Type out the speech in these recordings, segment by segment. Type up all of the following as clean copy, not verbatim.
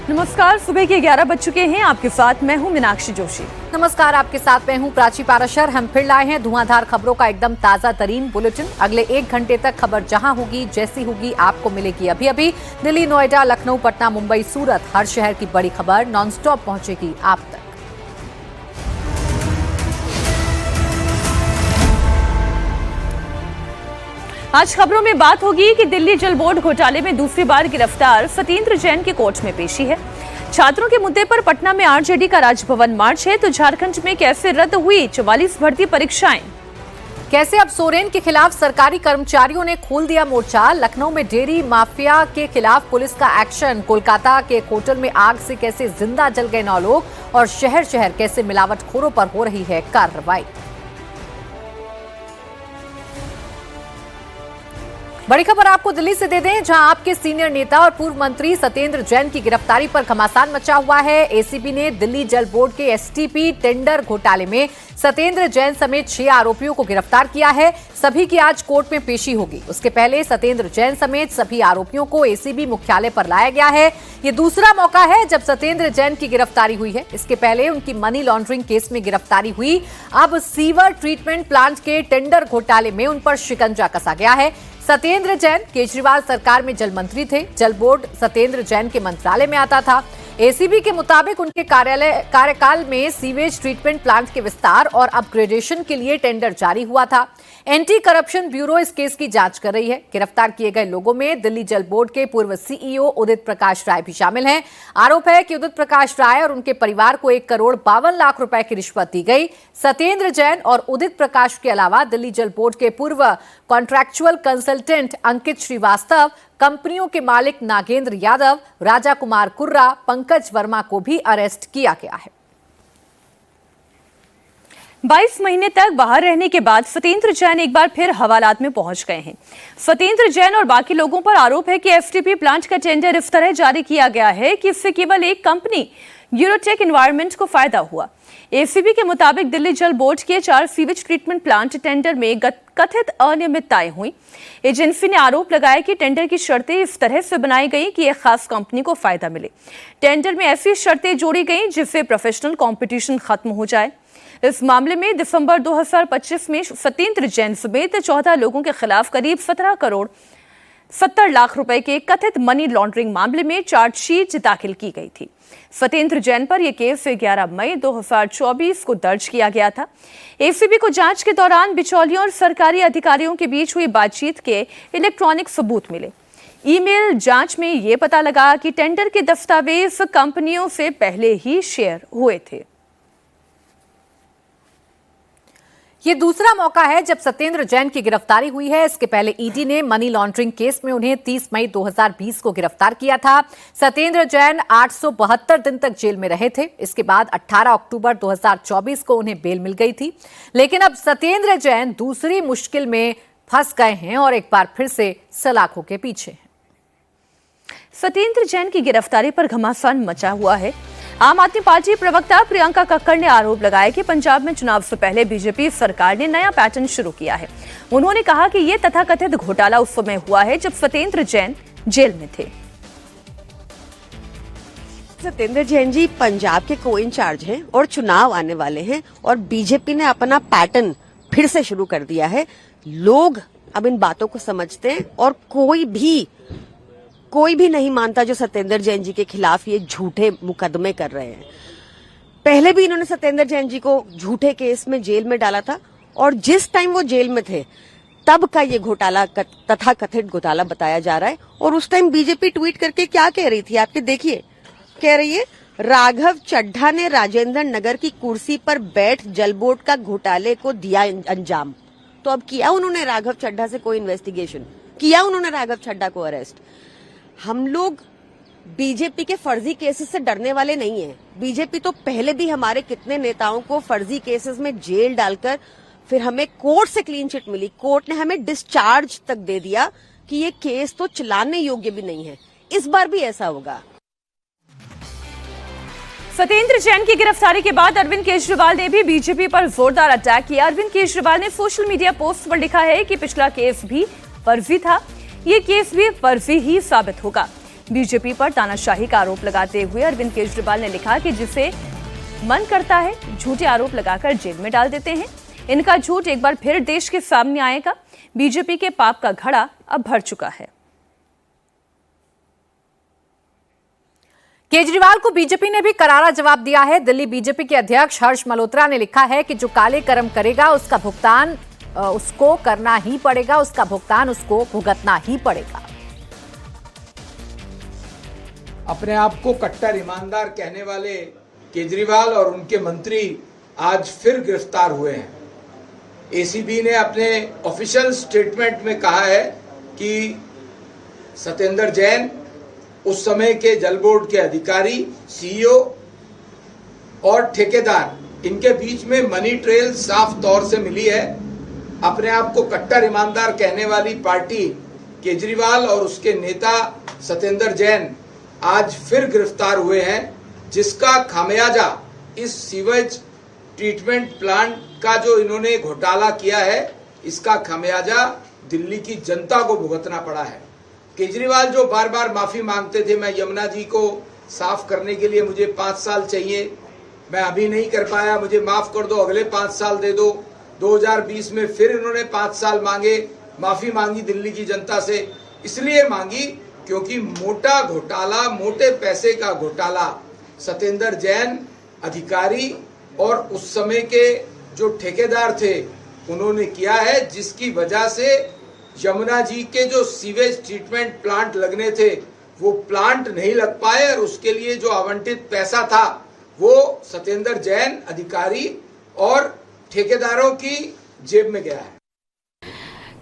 नमस्कार, सुबह के 11 बज चुके हैं। आपके साथ मैं हूं मीनाक्षी जोशी। नमस्कार, आपके साथ मैं हूं प्राची पाराशर। हम फिर लाए हैं धुआंधार खबरों का एकदम ताजा तरीन बुलेटिन। अगले 1 घंटे तक खबर जहां होगी, जैसी होगी, आपको मिलेगी अभी अभी। दिल्ली, नोएडा, लखनऊ, पटना, मुंबई, सूरत, हर शहर की बड़ी खबर नॉनस्टॉप पहुंचेगी आप तक। आज खबरों में बात होगी कि दिल्ली जल बोर्ड घोटाले में दूसरी बार गिरफ्तार सत्येंद्र जैन की कोर्ट में पेशी है। छात्रों के मुद्दे पर पटना में आरजेडी का राजभवन मार्च है, तो झारखंड में कैसे रद्द हुई 44 भर्ती परीक्षाएं। कैसे अब सोरेन के खिलाफ सरकारी कर्मचारियों ने खोल दिया मोर्चा। लखनऊ में डेयरी माफिया के खिलाफ पुलिस का एक्शन। कोलकाता के एक होटल में आग से कैसे जिंदा जल गए 9 लोग, और शहर शहर कैसे मिलावटखोरों पर हो रही है कार्रवाई। बड़ी खबर आपको दिल्ली से दे दें, जहां आपके सीनियर नेता और पूर्व मंत्री सत्येंद्र जैन की गिरफ्तारी पर घमासान मचा हुआ है। एसीबी ने दिल्ली जल बोर्ड के एसटीपी टेंडर घोटाले में सत्येंद्र जैन समेत 6 आरोपियों को गिरफ्तार किया है। सभी की आज कोर्ट में पेशी होगी। उसके पहले सत्येंद्र जैन समेत सभी आरोपियों को एसीबी मुख्यालय पर लाया गया है। ये दूसरा मौका है जब सत्येंद्र जैन की गिरफ्तारी हुई है। इसके पहले उनकी मनी लॉन्ड्रिंग केस में गिरफ्तारी हुई। अब सीवर ट्रीटमेंट प्लांट के टेंडर घोटाले में उन पर शिकंजा कसा गया है। सत्येंद्र जैन केजरीवाल सरकार में जल मंत्री थे। जल बोर्ड सत्येंद्र जैन के मंत्रालय में आता था। एसीबी के मुताबिक उनके कार्यकाल में सीवेज ट्रीटमेंट प्लांट के विस्तार और अपग्रेडेशन के लिए टेंडर जारी हुआ था। एंटी करप्शन ब्यूरो इस केस की जांच कर रही है। गिरफ्तार किए गए लोगों में दिल्ली जल बोर्ड के पूर्व सीईओ उदित प्रकाश राय भी शामिल हैं। आरोप है कि उदित प्रकाश राय और उनके परिवार को 1,52,00,000 रुपए की रिश्वत दी गई। सत्येंद्र जैन और उदित प्रकाश के अलावा दिल्ली जल बोर्ड के पूर्व कॉन्ट्रैक्चुअल कंसल्टेंट अंकित श्रीवास्तव, कंपनियों के मालिक नागेंद्र यादव, राजा कुमार कुर्रा, पंकज वर्मा को भी अरेस्ट किया गया है। 22 महीने तक बाहर रहने के बाद सत्येंद्र जैन एक बार फिर हवालात में पहुंच गए हैं। सत्येंद्र जैन और बाकी लोगों पर आरोप है कि एसटीपी प्लांट का टेंडर इस तरह जारी किया गया है कि इससे केवल एक कंपनी यूरोटेक एनवायरमेंट को फायदा हुआ। एसीबी के मुताबिक दिल्ली जल बोर्ड के 4 सीवेज ट्रीटमेंट प्लांट टेंडर में कथित अनियमितताएं हुई। एजेंसी ने आरोप लगाया कि टेंडर की शर्तें इस तरह से बनाई गई कि एक खास कंपनी को फायदा मिले। टेंडर में ऐसी शर्तें जोड़ी गई जिससे प्रोफेशनल कंपटीशन खत्म हो जाए। इस मामले में दिसंबर 2025 में सत्येंद्र जैन समेत 14 लोगों के खिलाफ करीब 17 करोड़ 70 लाख रुपए के कथित मनी लॉन्ड्रिंग मामले में चार्जशीट दाखिल की गई थी। सत्येंद्र जैन पर यह केस 11 मई 2024 को दर्ज किया गया था। एसीबी को जांच के दौरान बिचौलियों और सरकारी अधिकारियों के बीच हुई बातचीत के इलेक्ट्रॉनिक सबूत मिले। ईमेल जांच में यह पता लगा कि टेंडर के दस्तावेज कंपनियों से पहले ही शेयर हुए थे। ये दूसरा मौका है जब सत्येंद्र जैन की गिरफ्तारी हुई है। इसके पहले ईडी ने मनी लॉन्ड्रिंग केस में उन्हें 30 मई 2020 को गिरफ्तार किया था। सत्येंद्र जैन 872 दिन तक जेल में रहे थे। इसके बाद 18 अक्टूबर 2024 को उन्हें बेल मिल गई थी। लेकिन अब सत्येंद्र जैन दूसरी मुश्किल में फंस गए हैं और एक बार फिर से सलाखों के पीछे हैं। सत्येंद्र जैन की गिरफ्तारी पर घमासान मचा हुआ है। आम आदमी पार्टी प्रवक्ता प्रियंका कक्कड़ ने आरोप लगाया कि पंजाब में चुनाव से पहले बीजेपी सरकार ने नया पैटर्न शुरू किया है। उन्होंने कहा कि यह तथाकथित घोटाला उस समय हुआ है जब सत्येंद्र जैन जेल में थे। सत्येंद्र जैन जी पंजाब के को इंचार्ज हैं और चुनाव आने वाले हैं, और बीजेपी ने अपना पैटर्न फिर से शुरू कर दिया है। लोग अब इन बातों को समझते हैं और कोई भी नहीं मानता जो सत्येंद्र जैन जी के खिलाफ ये झूठे मुकदमे कर रहे हैं। पहले भी इन्होंने सत्येंद्र जैन जी को झूठे केस में जेल में डाला था, और जिस टाइम वो जेल में थे तब का ये घोटाला तथाकथित घोटाला बताया जा रहा है। और उस टाइम बीजेपी ट्वीट करके क्या कह रही थी, आपके देखिए, कह रही है राघव चड्ढा ने राजेंद्र नगर की कुर्सी पर बैठ जल बोर्ड का घोटाले को दिया अंजाम। तो अब किया उन्होंने राघव चड्ढा से कोई इन्वेस्टिगेशन, किया उन्होंने राघव चड्ढा को अरेस्ट। हम लोग बीजेपी के फर्जी केसेस से डरने वाले नहीं हैं। बीजेपी तो पहले भी हमारे कितने नेताओं को फर्जी केसेस में जेल डालकर फिर हमें कोर्ट से क्लीन चिट मिली, कोर्ट ने हमें डिस्चार्ज तक दे दिया कि ये केस तो चलाने योग्य भी नहीं है। इस बार भी ऐसा होगा। सत्येंद्र जैन की गिरफ्तारी के बाद अरविंद केजरीवाल ने भी बीजेपी पर जोरदार अटैक किया। अरविंद केजरीवाल ने सोशल मीडिया पोस्ट पर लिखा है कि पिछला केस भी फर्जी था, ये केस भी फर्जी ही साबित होगा। बीजेपी पर तानाशाही का आरोप लगाते हुए अरविंद केजरीवाल ने लिखा कि जिसे मन करता है झूठे आरोप लगाकर जेल में डाल देते हैं। इनका झूठ एक बार फिर देश के सामने आएगा। बीजेपी के पाप का घड़ा अब भर चुका है। केजरीवाल को बीजेपी ने भी करारा जवाब दिया है। दिल्ली बीजेपी के अध्यक्ष हर्ष मल्होत्रा ने लिखा है कि जो काले कर्म करेगा उसका भुगतान उसको करना ही पड़ेगा, उसका भुगतान उसको भुगतना ही पड़ेगा। अपने आप को कट्टर ईमानदार कहने वाले केजरीवाल और उनके मंत्री आज फिर गिरफ्तार हुए हैं। एसीबी ने अपने ऑफिशियल स्टेटमेंट में कहा है कि सत्येंद्र जैन, उस समय के जल बोर्ड के अधिकारी, सीईओ और ठेकेदार, इनके बीच में मनी ट्रेल साफ तौर से मिली है। अपने आप को कट्टर ईमानदार कहने वाली पार्टी केजरीवाल और उसके नेता सत्येंद्र जैन आज फिर गिरफ्तार हुए हैं, जिसका खामियाजा इस सीवेज ट्रीटमेंट प्लांट का जो इन्होंने घोटाला किया है, इसका खामियाजा दिल्ली की जनता को भुगतना पड़ा है। केजरीवाल जो बार बार माफी मांगते थे, मैं यमुना जी को साफ करने के लिए मुझे 5 साल चाहिए, मैं अभी नहीं कर पाया, मुझे माफ कर दो, अगले 5 साल दे दो। 2020 में फिर इन्होंने 5 साल मांगे, माफी मांगी दिल्ली की जनता से। इसलिए मांगी क्योंकि मोटा घोटाला, मोटे पैसे का घोटाला सत्येंद्र जैन अधिकारी और उस समय के जो ठेकेदार थे उन्होंने किया है, जिसकी वजह से यमुना जी के जो सीवेज ट्रीटमेंट प्लांट लगने थे वो प्लांट नहीं लग पाए और उसके लिए जो आवंटित पैसा था वो सत्येंद्र जैन अधिकारी और ठेकेदारों की जेब में गया है।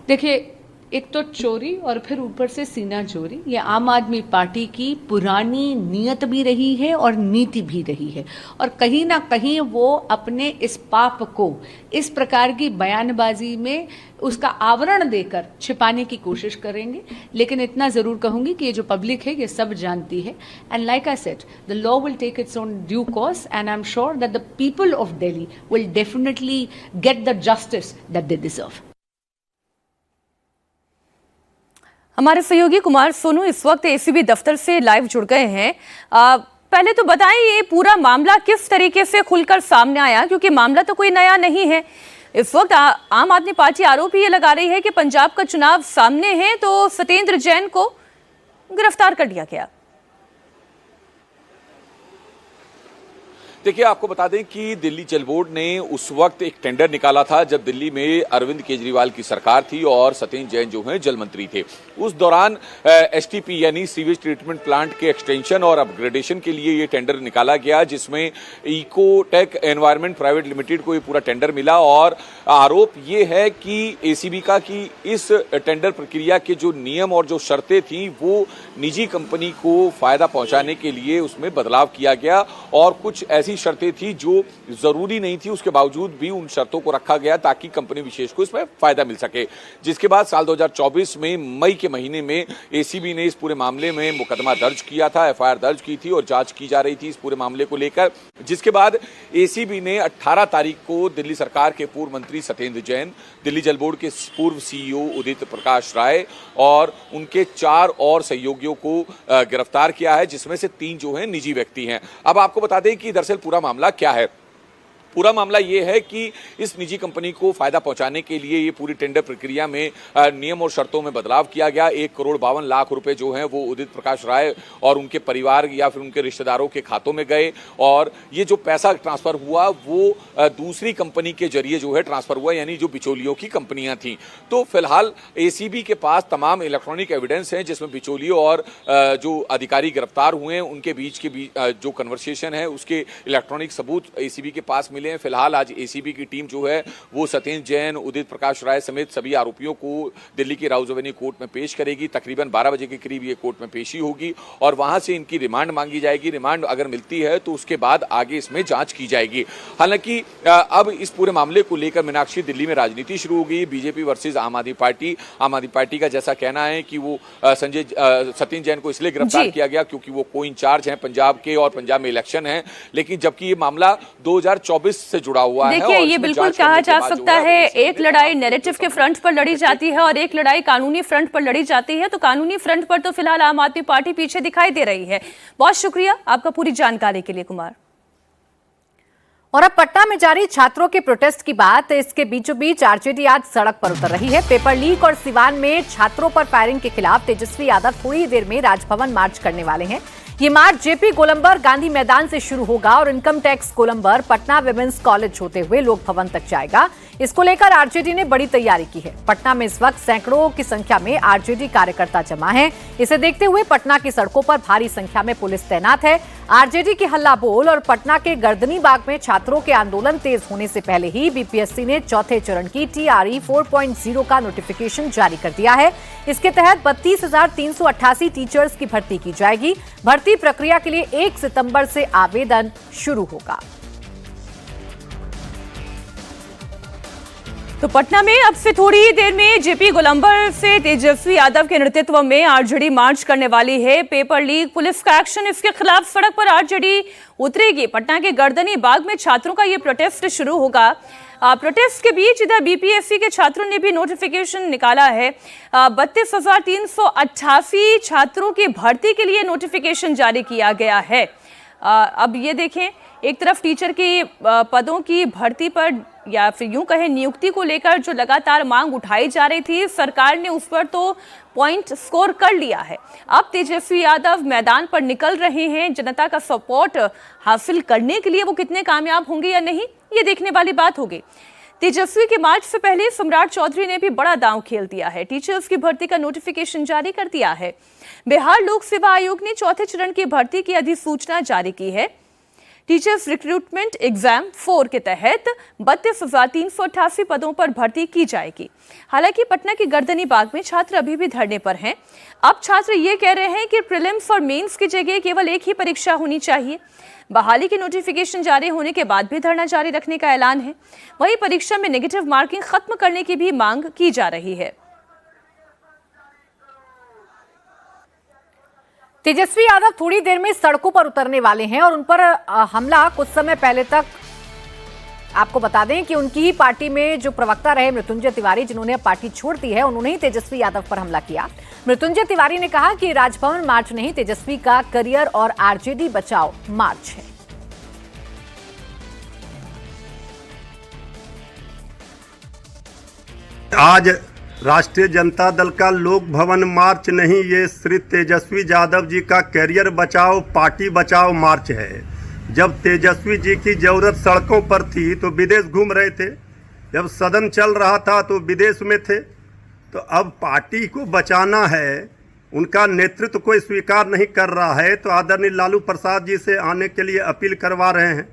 देखिए, एक तो चोरी और फिर ऊपर से सीना चोरी, ये आम आदमी पार्टी की पुरानी नीयत भी रही है और नीति भी रही है, और कहीं ना कहीं वो अपने इस पाप को इस प्रकार की बयानबाजी में उसका आवरण देकर छिपाने की कोशिश करेंगे। लेकिन इतना जरूर कहूंगी कि ये जो पब्लिक है ये सब जानती है, and like I said, the law will take its own due course and I am sure that the people of Delhi will definitely get the justice that they deserve. हमारे सहयोगी कुमार सोनू इस वक्त एसीबी दफ्तर से लाइव जुड़ गए हैं। पहले तो बताएं ये पूरा मामला किस तरीके से खुलकर सामने आया, क्योंकि मामला तो कोई नया नहीं है। इस वक्त आम आदमी पार्टी आरोप ये लगा रही है कि पंजाब का चुनाव सामने है तो सत्येंद्र जैन को गिरफ्तार कर लिया गया। देखिए, आपको बता दें कि दिल्ली जल बोर्ड ने उस वक्त एक टेंडर निकाला था जब दिल्ली में अरविंद केजरीवाल की सरकार थी और सत्येंद्र जैन जो हैं जल मंत्री थे। उस दौरान एसटीपी यानी सीवेज ट्रीटमेंट प्लांट के एक्सटेंशन और अपग्रेडेशन के लिए ये टेंडर निकाला गया, जिसमें इकोटेक एनवायरमेंट प्राइवेट लिमिटेड को ये पूरा टेंडर मिला। और आरोप ये है कि एसीबी का कि इस टेंडर प्रक्रिया के जो नियम और जो शर्तें थी वो निजी कंपनी को फायदा पहुंचाने के लिए उसमें बदलाव किया गया, और कुछ ऐसी शर्तें थी जो जरूरी नहीं थी, उसके बावजूद भी उन शर्तों को रखा गया ताकि कंपनी विशेष को इसमें फायदा मिल सके। जिसके बाद साल 2024 में मई के महीने में एसीबी ने इस पूरे मामले में मुकदमा दर्ज किया था, एफआईआर दर्ज की थी और जांच की जा रही थी इस पूरे मामले को लेकर। जिसके बाद एसीबी ने 18 तारीख को दिल्ली सरकार के पूर्व मंत्री सत्येंद्र जैन, दिल्ली जल बोर्ड के पूर्व सीईओ उदित प्रकाश राय और उनके 4 और सहयोगियों को गिरफ्तार किया है, जिसमें से 3 जो हैं निजी व्यक्ति हैं। अब आपको बता दें कि दरअसल पूरा मामला क्या है। पूरा मामला ये है कि इस निजी कंपनी को फायदा पहुंचाने के लिए ये पूरी टेंडर प्रक्रिया में नियम और शर्तों में बदलाव किया गया। 1,52,00,000 रुपए जो हैं वो उदित प्रकाश राय और उनके परिवार या फिर उनके रिश्तेदारों के खातों में गए, और ये जो पैसा ट्रांसफर हुआ वो दूसरी कंपनी के जरिए जो है ट्रांसफर हुआ, यानी जो बिचौलियों की कंपनियां थी। तो फिलहाल एसीबी के पास तमाम इलेक्ट्रॉनिक एविडेंस हैं जिसमें बिचौलियों और जो अधिकारी गिरफ्तार हुए हैं उनके बीच के जो कन्वर्सेशन है उसके इलेक्ट्रॉनिक सबूत एसीबी के पास मिले हैं। फिलहाल आज एसीबी की टीम जो है वो सत्येंद्र जैन, उदित प्रकाश राय समेत सभी आरोपियों को दिल्ली की राउज एवेन्यू कोर्ट में पेश करेगी। तकरीबन 12 बजे के करीब ये कोर्ट में पेशी होगी और वहां से इनकी रिमांड मांगी जाएगी। रिमांड अगर मिलती है तो उसके बाद आगे इसमें जांच की जाएगी। हालांकि अब इस पूरे मामले को लेकर मीनाक्षी दिल्ली में राजनीति शुरू हो गई, बीजेपी वर्सेज आम आदमी पार्टी। आम आदमी पार्टी का जैसा कहना है कि वो सत्येंद्र जैन को इसलिए गिरफ्तार किया गया क्योंकि वो को इंचार्ज हैं पंजाब के और पंजाब में इलेक्शन है, लेकिन जबकि ये मामला 2024 पुलिस से जुड़ा हुआ है। देखिए, और ये इसमें बिल्कुल जांच कहा करने के जा बाद जो सकता है, है, पुलिस एक लड़ाई नैरेटिव के फ्रंट पर लड़ी जाती है और एक लड़ाई कानूनी फ्रंट पर लड़ी जाती है। तो कानूनी फ्रंट पर तो फिलहाल आम आदमी पार्टी पीछे दिखाई दे रही है। बहुत शुक्रिया आपका पूरी जानकारी के लिए कुमार। और अब पटना में जारी छात्रों के प्रोटेस्ट की बात, इसके बीचों बीच आरजेडी आज सड़क पर उतर रही है। पेपर लीक और सिवान में छात्रों पर फायरिंग के खिलाफ तेजस्वी यादव थोड़ी ही देर में राजभवन मार्च करने वाले हैं। ये मार्च जेपी गोलंबर गांधी मैदान से शुरू होगा और इनकम टैक्स गोलंबर पटना विमेंस कॉलेज होते हुए लोक भवन तक जाएगा। इसको लेकर आरजेडी ने बड़ी तैयारी की है। पटना में इस वक्त सैकड़ों की संख्या में आरजेडी कार्यकर्ता जमा हैं। इसे देखते हुए पटना की सड़कों पर भारी संख्या में पुलिस तैनात है। आरजेडी की हल्ला बोल और पटना के गर्दनी बाग में छात्रों के आंदोलन तेज होने से पहले ही बीपीएससी ने चौथे चरण की टीआरई 4.0 का नोटिफिकेशन जारी कर दिया है। इसके तहत 32,388 टीचर्स की भर्ती की जाएगी। भर्ती प्रक्रिया के लिए 1 सितंबर से आवेदन शुरू होगा। तो पटना में अब से थोड़ी ही देर में जेपी गोलंबर से तेजस्वी यादव के नेतृत्व में आरजेडी मार्च करने वाली है। पेपर लीक, पुलिस का एक्शन, इसके खिलाफ सड़क पर आरजेडी उतरेगी। पटना के गर्दनी बाग में छात्रों का ये प्रोटेस्ट शुरू होगा। प्रोटेस्ट के बीच इधर बीपीएससी के छात्रों ने भी नोटिफिकेशन निकाला है। 32,388 छात्रों की भर्ती के लिए नोटिफिकेशन जारी किया गया है। अब ये देखें, एक तरफ टीचर की पदों की भर्ती पर या फिर यूं कहें नियुक्ति को लेकर जो लगातार मांग उठाई जा रही थी, सरकार ने उस पर तो पॉइंट स्कोर कर लिया है। अब तेजस्वी यादव मैदान पर निकल रहे हैं। जनता का सपोर्ट हासिल करने के लिए वो कितने कामयाब होंगे या नहीं, ये देखने वाली बात होगी। तेजस्वी के मार्च से पहले सम्राट चौधरी ने भी बड़ा दांव खेल दिया है। टीचर्स की भर्ती का नोटिफिकेशन जारी कर दिया है। बिहार लोक सेवा आयोग ने चौथे चरण की भर्ती की अधिसूचना जारी की है। टीचर्स रिक्रूटमेंट एग्जाम 4 के तहत 32,388 पदों पर भर्ती की जाएगी। हालांकि पटना की गर्दनी बाग में छात्र अभी भी धरने पर हैं। अब छात्र ये कह रहे हैं कि प्रीलिम्स और मेंस की जगह केवल एक ही परीक्षा होनी चाहिए। बहाली की नोटिफिकेशन जारी होने के बाद भी धरना जारी रखने का ऐलान है। वहीं परीक्षा में नेगेटिव मार्किंग खत्म करने की भी मांग की जा रही है। तेजस्वी यादव थोड़ी देर में सड़कों पर उतरने वाले हैं और उन पर हमला कुछ समय पहले तक आपको बता दें कि उनकी ही पार्टी में जो प्रवक्ता रहे मृत्युंजय तिवारी, जिन्होंने अब पार्टी छोड़ दी है, उन्होंने ही तेजस्वी यादव पर हमला किया। मृत्युंजय तिवारी ने कहा कि राजभवन मार्च नहीं, तेजस्वी का करियर और आरजेडी बचाओ मार्च है। आज राष्ट्रीय जनता दल का लोक भवन मार्च नहीं, ये श्री तेजस्वी यादव जी का करियर बचाओ पार्टी बचाओ मार्च है। जब तेजस्वी जी की जरूरत सड़कों पर थी तो विदेश घूम रहे थे, जब सदन चल रहा था तो विदेश में थे। तो अब पार्टी को बचाना है, उनका नेतृत्व कोई स्वीकार नहीं कर रहा है, तो आदरणीय लालू प्रसाद जी से आने के लिए अपील करवा रहे हैं।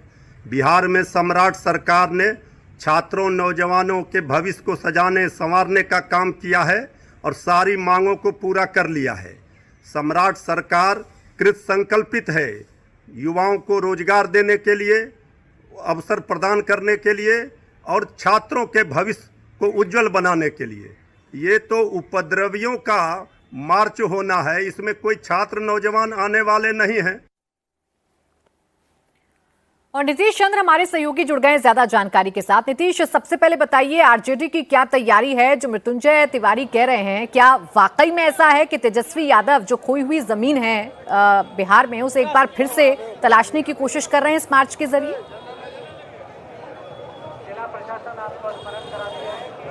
बिहार में सम्राट सरकार ने छात्रों नौजवानों के भविष्य को सजाने संवारने का काम किया है और सारी मांगों को पूरा कर लिया है। सम्राट सरकार कृत संकल्पित है युवाओं को रोजगार देने के लिए, अवसर प्रदान करने के लिए और छात्रों के भविष्य को उज्जवल बनाने के लिए। ये तो उपद्रवियों का मार्च होना है, इसमें कोई छात्र नौजवान आने वाले नहीं हैं। और नीतीश चंद्र हमारे सहयोगी जुड़ गए ज्यादा जानकारी के साथ। नीतीश, सबसे पहले बताइए आरजेडी की क्या तैयारी है? जो मृत्युंजय तिवारी कह रहे हैं, क्या वाकई में ऐसा है कि तेजस्वी यादव जो खोई हुई जमीन है बिहार में, उसे एक बार फिर से तलाशने की कोशिश कर रहे हैं इस मार्च के जरिए?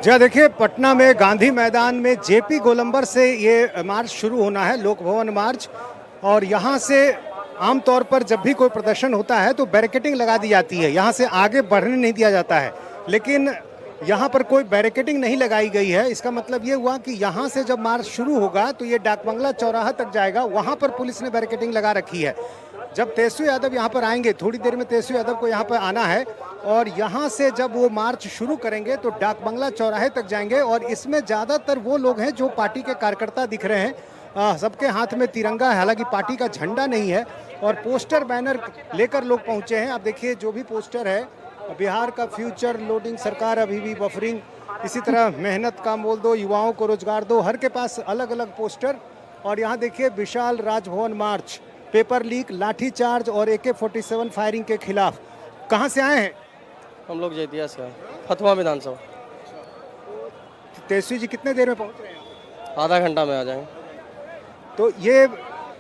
जी देखिए, पटना में गांधी मैदान में जेपी गोलंबर से ये मार्च शुरू होना है, लोक भवन मार्च। और यहाँ से आमतौर पर जब भी कोई प्रदर्शन होता है तो बैरिकेडिंग लगा दी जाती है, यहाँ से आगे बढ़ने नहीं दिया जाता है। लेकिन यहाँ पर कोई बैरिकेडिंग नहीं लगाई गई है। इसका मतलब ये हुआ कि यहाँ से जब मार्च शुरू होगा तो ये डाकबंगला चौराहा तक जाएगा, वहाँ पर पुलिस ने बैरिकेडिंग लगा रखी है। जब तेजस्वी यादव यहाँ पर आएंगे, थोड़ी देर में तेजस्वी यादव को यहाँ पर आना है और यहाँ से जब वो मार्च शुरू करेंगे तो डाकबंगला चौराहे तक जाएंगे। और इसमें ज़्यादातर वो लोग हैं जो पार्टी के कार्यकर्ता दिख रहे हैं, सबके हाथ में तिरंगा है, हालांकि पार्टी का झंडा नहीं है। और पोस्टर बैनर लेकर लोग पहुंचे हैं। आप देखिए जो भी पोस्टर है, बिहार का फ्यूचर लोडिंग सरकार अभी भी बफरिंग, इसी तरह मेहनत का मोल दो, युवाओं को रोजगार दो, हर के पास अलग अलग पोस्टर। और यहाँ देखिए विशाल राजभवन मार्च, पेपर लीक, लाठीचार्ज और AK-47 फायरिंग के खिलाफ। कहाँ से आए हैं? हम लोग जैतिया से हैं, फतवा विधानसभा। तेजस्वी जी कितने देर में पहुंच रहे हैं? आधा घंटा में आ जाएंगे। तो ये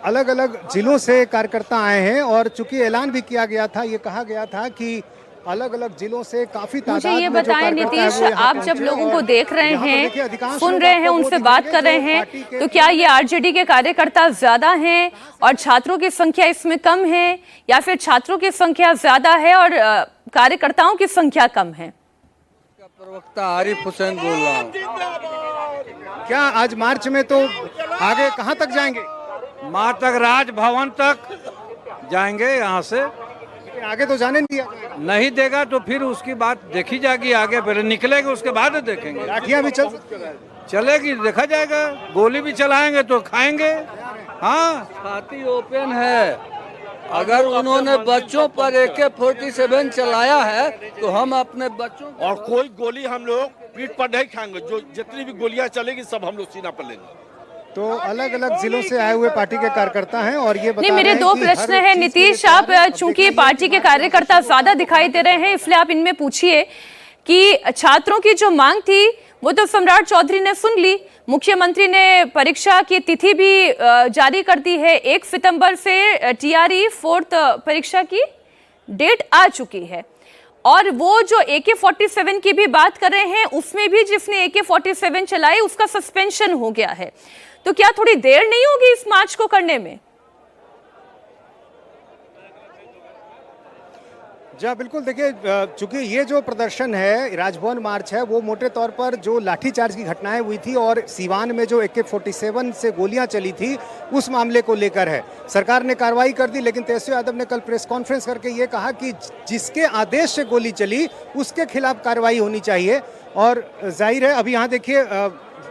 अलग अलग जिलों से कार्यकर्ता आए हैं और चूंकि ऐलान भी किया गया था, ये कहा गया था कि अलग अलग जिलों से काफी तादाद मुझे ये में जो बताएं कार्यकर्ता है नीतीश, वो यहाँ आप जब पहुंचे लोगों को और देख रहे यहाँ पर हैं, देखिए अधिकांश सुन लोग रहे हैं, आपको उनसे वो बात दिखेंगे कर रहे जो हैं, पार्टी के तो क्या ये आरजेडी के कार्यकर्ता ज्यादा हैं और छात्रों की संख्या इसमें कम है, या फिर छात्रों की संख्या ज्यादा है और कार्यकर्ताओं की संख्या कम है? प्रवक्ता आरिफ हुसैन बोल रहा हूँ। क्या आज मार्च में तो आगे कहाँ तक जाएंगे? माँ तक, राजभवन तक जाएंगे। यहाँ से लेकिन आगे तो जाने नहीं दिया जाएगा। नहीं देगा तो फिर उसकी बात देखी जाएगी, आगे पहले निकलेंगे उसके बाद देखेंगे। लाठियां भी चल सकती हैं। चलेगी, देखा जाएगा। गोली भी चलाएंगे तो खाएंगे। हाँ, छाती ओपन है। अगर उन्होंने बच्चों पर AK-47 चलाया है तो हम अपने बच्चों और कोई गोली हम लोग पीठ पर नहीं खाएंगे। जो जितनी भी गोलियां चलेगी सब हम लोग सीना पर लेंगे। तो अलग अलग जिलों से आए हुए पार्टी के कार्यकर्ता हैं और ये बता नहीं, मेरे रहे हैं दो कि प्रश्न हर हैं चीज के नीतीश। लिए आप तैयार हैं। चूंकि पार्टी के कार्यकर्ता ज्यादा दिखाई दे रहे हैं, इसलिए आप इनमें पूछिए कि छात्रों की जो मांग थी वो तो सम्राट चौधरी ने सुन ली। मुख्यमंत्री ने परीक्षा की तिथि भी जारी कर दी है। 1 सितंबर से TRE 4th परीक्षा की डेट आ चुकी है। और वो जो AK-47 की भी बात कर रहे हैं, उसमें भी जिसने AK-47 चलाई उसका सस्पेंशन हो गया है। तो क्या थोड़ी देर नहीं होगी इस मार्च को करने में? जी बिल्कुल, देखिए चूंकि ये जो प्रदर्शन है, राजभवन मार्च है, वो मोटे तौर पर जो लाठीचार्ज की घटनाएं हुई थी और सीवान में जो AK-47 से गोलियां चली थी उस मामले को लेकर है। सरकार ने कार्रवाई कर दी, लेकिन तेजस्वी यादव ने कल प्रेस कॉन्फ्रेंस करके ये कहा कि जिसके आदेश से गोली चली उसके खिलाफ कार्रवाई होनी चाहिए। और जाहिर है, अभी यहाँ देखिए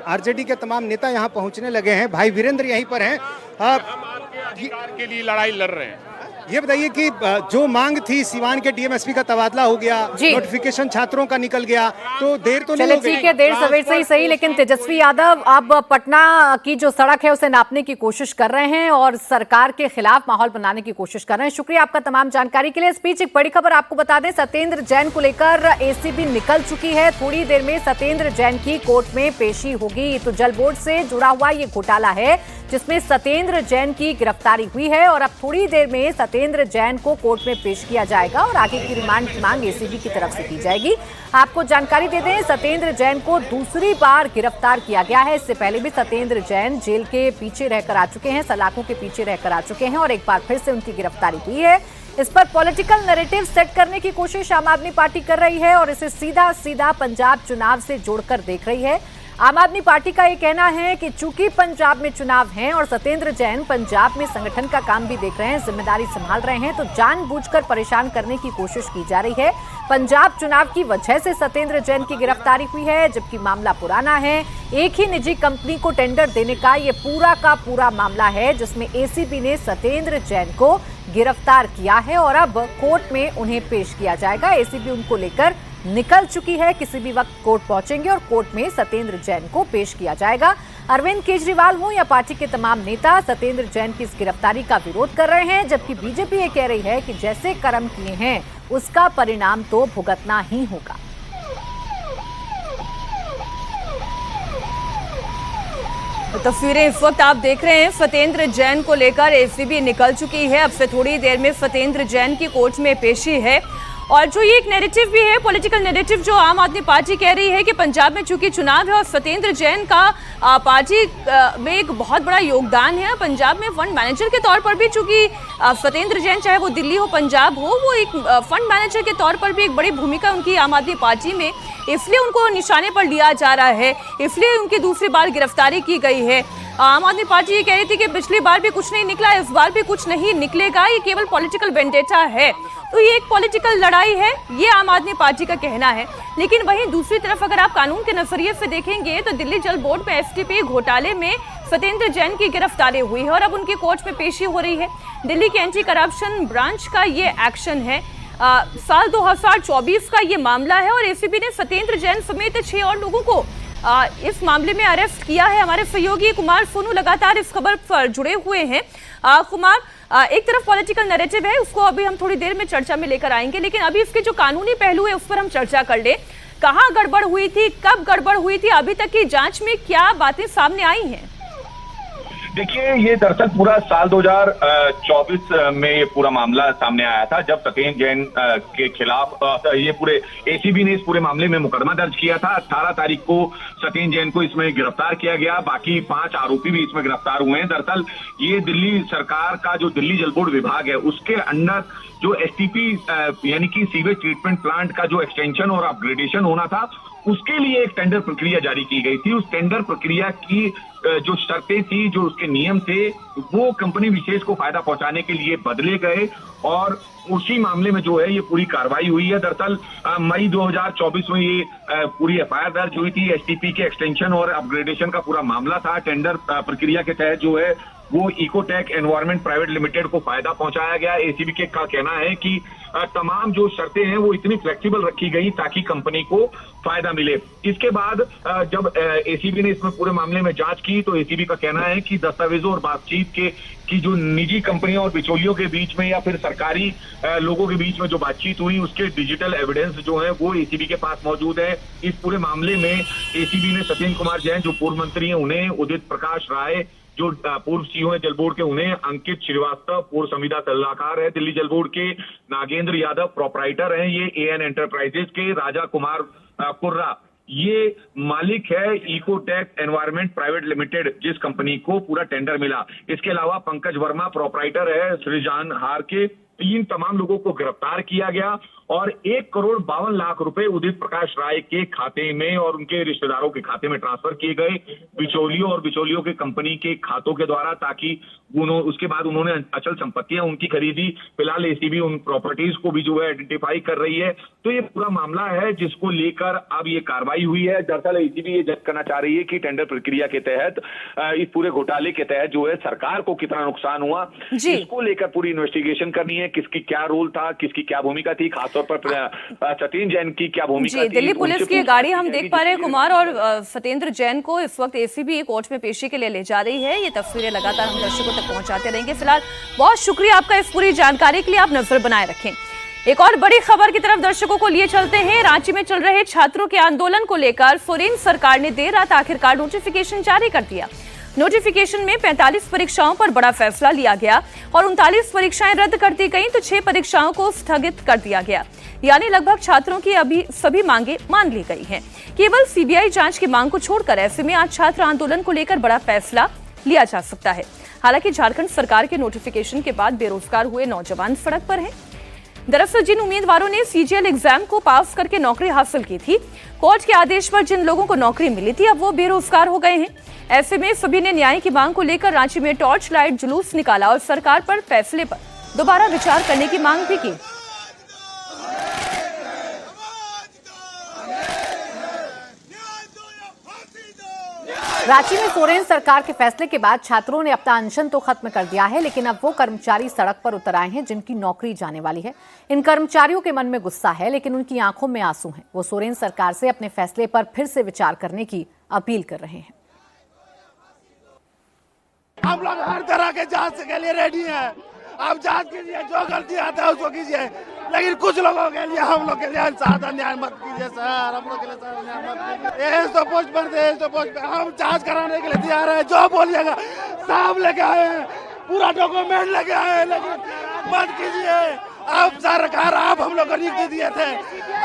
आरजेडी के तमाम नेता यहाँ पहुँचने लगे हैं। भाई वीरेंद्र यहीं पर हैं। अधिकार के लिए लड़ाई लड़ रहे हैं। ये बताइए कि जो मांग थी, सीवान के DMSP का तबादला हो गया, नोटिफिकेशन छात्रों का निकल गया, तो देर तो नहीं चले हो गई? ठीक है, देर सवेर से ही सही, लेकिन तेजस्वी यादव अब पटना की जो सड़क है उसे नापने की कोशिश कर रहे हैं और सरकार के खिलाफ माहौल बनाने की कोशिश कर रहे हैं। शुक्रिया आपका तमाम जानकारी के लिए। इस बीच एक बड़ी खबर आपको बता दें, सत्येंद्र जैन को लेकर ACB निकल चुकी है। थोड़ी देर में सत्येंद्र जैन की कोर्ट में पेशी होगी। तो जल बोर्ड से जुड़ा हुआ ये घोटाला है जिसमें सत्येंद्र जैन की गिरफ्तारी हुई है और अब थोड़ी देर में सत्येंद्र जैन को कोर्ट में पेश किया जाएगा और आगे की रिमांड की मांग ACB की तरफ से की जाएगी। आपको जानकारी दे दें, सत्येंद्र जैन को दूसरी बार गिरफ्तार किया गया है। इससे पहले भी सत्येंद्र जैन जेल के पीछे रहकर आ चुके हैं, सलाखों के पीछे रहकर आ चुके हैं और एक बार फिर से उनकी गिरफ्तारी हुई है। इस पर पॉलिटिकल नैरेटिव सेट करने की कोशिश आम आदमी पार्टी कर रही है और इसे सीधा सीधा पंजाब चुनाव से जोड़कर देख रही है। आम आदमी पार्टी का ये कहना है कि चूंकि पंजाब में चुनाव हैं और सत्येंद्र जैन पंजाब में संगठन का काम भी देख रहे हैं, जिम्मेदारी संभाल रहे हैं, तो जानबूझकर परेशान करने की कोशिश की जा रही है। पंजाब चुनाव की वजह से सत्येंद्र जैन की गिरफ्तारी हुई है, जबकि मामला पुराना है। एक ही निजी कंपनी को टेंडर देने का ये पूरा का पूरा मामला है जिसमें ACB ने सत्येंद्र जैन को गिरफ्तार किया है और अब कोर्ट में उन्हें पेश किया जाएगा। ACB उनको लेकर निकल चुकी है, किसी भी वक्त कोर्ट पहुंचेंगे और कोर्ट में सत्येंद्र जैन को पेश किया जाएगा। अरविंद केजरीवाल हो या पार्टी के तमाम नेता सत्येंद्र जैन की इस गिरफ्तारी का विरोध कर रहे हैं, जबकि बीजेपी ये कह रही है कि जैसे कर्म किए हैं उसका परिणाम तो भुगतना ही होगा। तस्वीरें इस वक्त आप देख रहे हैं, सत्येंद्र जैन को लेकर ACB निकल चुकी है। अब से थोड़ी देर में सत्येंद्र जैन की कोर्ट में पेशी है। और जो ये एक नैरेटिव भी है, पॉलिटिकल नैरेटिव, जो आम आदमी पार्टी कह रही है कि पंजाब में चूंकि चुनाव है और सत्येंद्र जैन का पार्टी में एक बहुत बड़ा योगदान है। पंजाब में फंड मैनेजर के तौर पर भी, चूंकि सत्येंद्र जैन चाहे वो दिल्ली हो पंजाब हो, वो एक फंड मैनेजर के तौर पर भी एक बड़ी भूमिका उनकी आम आदमी पार्टी में, इसलिए उनको निशाने पर लिया जा रहा है, इसलिए उनकी दूसरी बार गिरफ्तारी की गई है। आम आदमी पार्टी ये कह रही थी कि पिछली बार भी कुछ नहीं निकला, इस बार भी कुछ नहीं निकलेगा, ये केवल पॉलिटिकल वेंडेटा है। तो ये एक पॉलिटिकल लड़ाई है, ये आम आदमी पार्टी का कहना है। लेकिन वहीं दूसरी तरफ अगर आप कानून के नजरिए से देखेंगे तो दिल्ली जल बोर्ड में STP घोटाले में सत्येंद्र जैन की गिरफ्तारी हुई है और अब उनकी कोर्ट में पेशी हो रही है। दिल्ली के एंटी करप्शन ब्रांच का ये एक्शन है। साल 2024 का ये मामला है और ACB ने सत्येंद्र जैन समेत 6 और लोगों को इस मामले में अरेस्ट किया है। हमारे सहयोगी कुमार सोनू लगातार इस खबर पर जुड़े हुए हैं। कुमार, एक तरफ पॉलिटिकल नैरेटिव है, उसको अभी हम थोड़ी देर में चर्चा में लेकर आएंगे, लेकिन अभी इसके जो कानूनी पहलू है उस पर हम चर्चा कर ले। कहाँ गड़बड़ हुई थी, कब गड़बड़ हुई थी, अभी तक की जांच में क्या बातें सामने आई हैं? देखिए, ये दरअसल पूरा साल 2024 में ये पूरा मामला सामने आया था, जब सत्येंद्र जैन के खिलाफ ये पूरे एसीबी ने इस पूरे मामले में मुकदमा दर्ज किया था। 18 तारीख को सत्येंद्र जैन को इसमें गिरफ्तार किया गया, बाकी 5 आरोपी भी इसमें गिरफ्तार हुए हैं। दरअसल ये दिल्ली सरकार का जो दिल्ली जल बोर्ड विभाग है, उसके अंडर जो एसटीपी यानी कि सीवेज ट्रीटमेंट प्लांट का जो एक्सटेंशन और अपग्रेडेशन होना था, उसके लिए एक टेंडर प्रक्रिया जारी की गई थी। उस टेंडर प्रक्रिया की जो शर्तें थी, जो उसके नियम थे, वो कंपनी विशेष को फायदा पहुंचाने के लिए बदले गए और उसी मामले में जो है ये पूरी कार्रवाई हुई है। दरअसल मई 2024 में ये पूरी एफआईआर दर्ज हुई थी। एसटीपी के एक्सटेंशन और अपग्रेडेशन का पूरा मामला था। टेंडर प्रक्रिया के तहत जो है वो इकोटेक एनवायरमेंट प्राइवेट लिमिटेड को फायदा पहुंचाया गया। एसीबी के का कहना है कि तमाम जो शर्तें हैं वो इतनी फ्लेक्सिबल रखी गई ताकि कंपनी को फायदा मिले। इसके बाद जब एसीबी ने इसमें पूरे मामले में जांच की तो एसीबी का कहना है कि दस्तावेजों और बातचीत की जो निजी कंपनियों और बिचौलियों के बीच में या फिर सरकारी लोगों के बीच में जो बातचीत हुई, उसके डिजिटल एविडेंस जो है वो एसीबी के पास मौजूद है। इस पूरे मामले में एसीबी ने सत्येंद्र कुमार जैन जो पूर्व मंत्री हैं उन्हें, उदित प्रकाश राय जो पूर्व सीईओ है जल बोर्ड के उन्हें, अंकित श्रीवास्तव पूर्व संविदा सलाहकार है दिल्ली जल बोर्ड के, नागेंद्र यादव प्रोपराइटर हैं ये एएन एंटरप्राइजेज के, राजा कुमार कुर्रा ये मालिक है इकोटेक एनवायरमेंट प्राइवेट लिमिटेड जिस कंपनी को पूरा टेंडर मिला। इसके अलावा पंकज वर्मा प्रोपराइटर है सृजन हार के। तीन तमाम लोगों को गिरफ्तार किया गया और 1,52,00,000 रुपए उदित प्रकाश राय के खाते में और उनके रिश्तेदारों के खाते में ट्रांसफर किए गए बिचौलियों और बिचौलियों के कंपनी के खातों के द्वारा, ताकि उसके बाद उन्होंने अचल संपत्तियां उनकी खरीदी। फिलहाल एसीबी उन प्रॉपर्टीज को भी जो है आइडेंटिफाई कर रही है। तो ये पूरा मामला है जिसको लेकर अब ये कार्रवाई हुई है। दरअसल एसीबी ये जज करना चाह रही है कि टेंडर प्रक्रिया के तहत इस पूरे घोटाले के तहत जो है सरकार को कितना नुकसान हुआ, इसको लेकर पूरी इन्वेस्टिगेशन करनी है। किसकी क्या रोल था, किसकी क्या भूमिका थी, खासतौर पर सत्येंद्र जैन की क्या भूमिका थी। दिल्ली पुलिस की गाड़ी हम देख पा रहे हैं कुमार, और सत्येंद्र जैन को इस वक्त एसीबी कोर्ट में पेशी के लिए ले जा रही है। ये तस्वीरें लगातार हम दर्शकों तक पहुंचाते रहेंगे। फिलहाल बहुत शुक्रिया आपका इस पूरी जानकारी के लिए, आप नजर बनाए रखें। एक और बड़ी खबर की तरफ दर्शकों को लिए चलते हैं। रांची में चल रहे छात्रों के आंदोलन को लेकर सोरेन सरकार ने देर रात आखिरकार नोटिफिकेशन जारी कर दिया। नोटिफिकेशन में 45 परीक्षाओं पर बड़ा फैसला लिया गया और 39 परीक्षाएं रद्द कर दी गईं तो 6 परीक्षाओं को स्थगित कर दिया गया। यानी लगभग छात्रों की अभी सभी मांगे मान ली गई हैं। केवल सीबीआई जांच की मांग को छोड़कर ऐसे में आज छात्र आंदोलन को लेकर बड़ा फैसला लिया जा सकता है। हालांकि झारखंड सरकार के नोटिफिकेशन के बाद बेरोजगार हुए नौजवान सड़क पर हैं। दरअसल जिन उम्मीदवारों ने सीजीएल एग्जाम को पास करके नौकरी हासिल की थी, कोर्ट के आदेश पर जिन लोगों को नौकरी मिली थी, अब वो बेरोजगार हो गए हैं। ऐसे में सभी ने न्याय की मांग को लेकर रांची में टॉर्च लाइट जुलूस निकाला और सरकार पर फैसले पर दोबारा विचार करने की मांग भी की। रांची में सोरेन सरकार के फैसले के बाद छात्रों ने अपना अनशन तो खत्म कर दिया है, लेकिन अब वो कर्मचारी सड़क पर उतर आए हैं जिनकी नौकरी जाने वाली है। इन कर्मचारियों के मन में गुस्सा है, लेकिन उनकी आंखों में आंसू हैं। वो सोरेन सरकार से अपने फैसले पर फिर से विचार करने की अपील कर रहे हैं। हम लोग हर तरह के जांच के लिए रेडी हैं। आप जांच कीजिए, जो गलती आता है उसको कीजिए, लेकिन कुछ लोगों के लिए हम लोग के लिए साधा न्याय मत कीजिए सर। हम लोग के लिए साधा न्याय मत कीजिए। तो पोस्ट पर हम जांच कराने के लिए तैयार हैं। जो बोलिएगा सब लेके आए हैं, पूरा डॉक्यूमेंट लेके आए हैं, लेकिन मत कीजिए। आप सरकार, आप हम लोग को नियुक्ति दिए थे,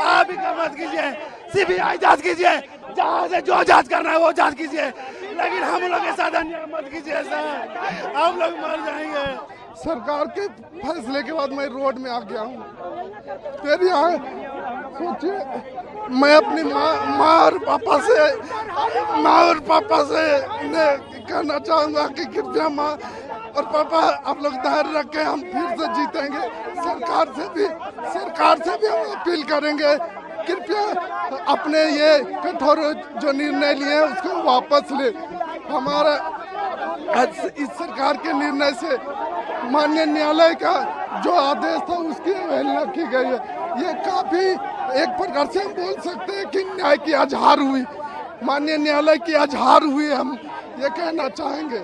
आप ही मत कीजिए। सीबीआई जांच कीजिए, जहाँ से जो जांच करना है वो जांच कीजिए, लेकिन हम लोग के साथ अन्याय मत कीजिए सर। हम लोग मर जाएंगे। सरकार के फैसले के बाद मैं रोड में आ गया हूँ। फिर यहाँ सोचिए, मैं अपनी माँ और पापा से कहना चाहूँगा कि कृपया माँ और पापा आप लोग धैर्य रखें, हम फिर से जीतेंगे। सरकार से भी हम अपील करेंगे, कृपया अपने ये कठोर जो निर्णय लिए उसको वापस ले। हमारा इस सरकार के निर्णय से माननीय न्यायालय का जो आदेश था उसकी अवहेलना की गई है। ये काफी एक प्रकार से हम बोल सकते हैं कि न्याय की आज हार हुई। माननीय न्यायालय की आज हार हुई, हम ये कहना चाहेंगे।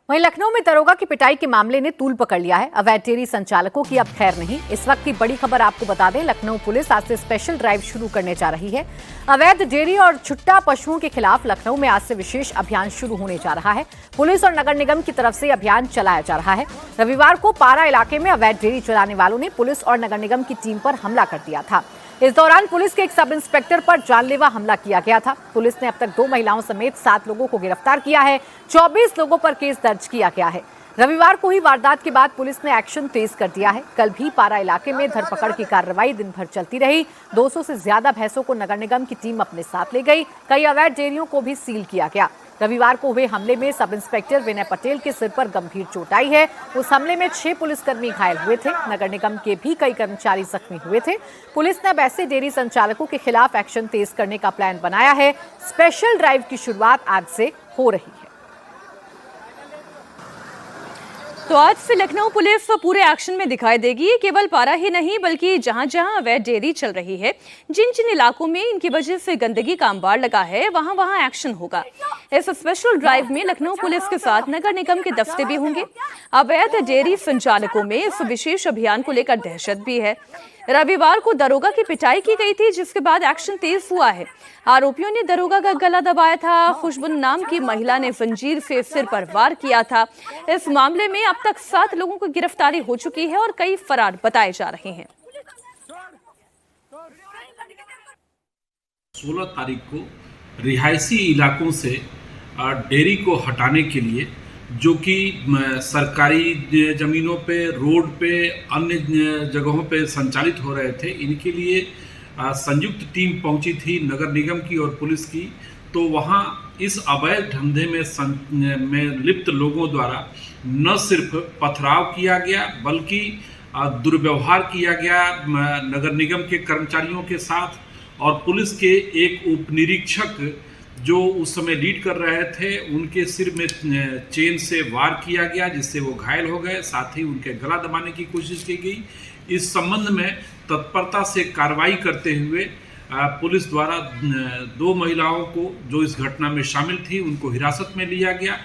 वहीं लखनऊ में दरोगा की पिटाई के मामले ने तूल पकड़ लिया है। अवैध डेयरी संचालकों की अब खैर नहीं। इस वक्त की बड़ी खबर आपको बता दें, लखनऊ पुलिस आज से स्पेशल ड्राइव शुरू करने जा रही है। अवैध डेयरी और छुट्टा पशुओं के खिलाफ लखनऊ में आज से विशेष अभियान शुरू होने जा रहा है। पुलिस और नगर निगम की तरफ से अभियान चलाया जा रहा है। रविवार को पारा इलाके में अवैध डेयरी चलाने वालों ने पुलिस और नगर निगम की टीम पर हमला कर दिया था। इस दौरान पुलिस के एक सब इंस्पेक्टर पर जानलेवा हमला किया गया था। पुलिस ने अब तक 2 महिलाओं समेत 7 लोगों को गिरफ्तार किया है। 24 लोगों पर केस दर्ज किया गया है। रविवार को ही वारदात के बाद पुलिस ने एक्शन तेज कर दिया है। कल भी पारा इलाके में धरपकड़ की कार्रवाई दिन भर चलती रही। 200 से ज्यादा भैंसों को नगर निगम की टीम अपने साथ ले गई। कई अवैध डेयरियों को भी सील किया गया। रविवार को हुए हमले में सब इंस्पेक्टर विनय पटेल के सिर पर गंभीर चोट आई है। उस हमले में 6 पुलिसकर्मी घायल हुए थे। नगर निगम के भी कई कर्मचारी जख्मी हुए थे। पुलिस ने अब ऐसे डेयरी संचालकों के खिलाफ एक्शन तेज करने का प्लान बनाया है। स्पेशल ड्राइव की शुरुआत आज से हो रही है। तो आज से लखनऊ पुलिस पूरे एक्शन में दिखाई देगी। केवल पारा ही नहीं बल्कि जहां जहां अवैध डेयरी चल रही है, जिन जिन इलाकों में इनकी वजह से गंदगी का अंबार लगा है, वहां वहां एक्शन होगा। इस स्पेशल ड्राइव में लखनऊ पुलिस के साथ नगर निगम के दस्ते भी होंगे। अवैध डेयरी संचालकों में इस विशेष अभियान को लेकर दहशत भी है। रविवार को दरोगा की पिटाई की गई थी, जिसके बाद एक्शन तेज हुआ है। आरोपियों ने दरोगा का गला दबाया था। खुशबुन नाम की महिला ने जंजीर से सिर पर वार किया था। इस मामले में अब तक 7 लोगों की गिरफ्तारी हो चुकी है और कई फरार बताए जा रहे हैं। 16 तारीख को रिहायशी इलाकों से डेयरी को हटाने के लिए, जो कि सरकारी ज़मीनों पे, रोड पे, अन्य जगहों पे संचालित हो रहे थे, इनके लिए संयुक्त टीम पहुंची थी नगर निगम की और पुलिस की। तो वहां इस अवैध धंधे में लिप्त लोगों द्वारा न सिर्फ पथराव किया गया बल्कि दुर्व्यवहार किया गया नगर निगम के कर्मचारियों के साथ। और पुलिस के एक उप निरीक्षक जो उस समय लीड कर रहे थे, उनके सिर में चेन से वार किया गया, जिससे वो घायल हो गए। साथ ही उनके गला दबाने की कोशिश की गई। इस संबंध में तत्परता से कार्रवाई करते हुए पुलिस द्वारा 2 महिलाओं को जो इस घटना में शामिल थी, उनको हिरासत में लिया गया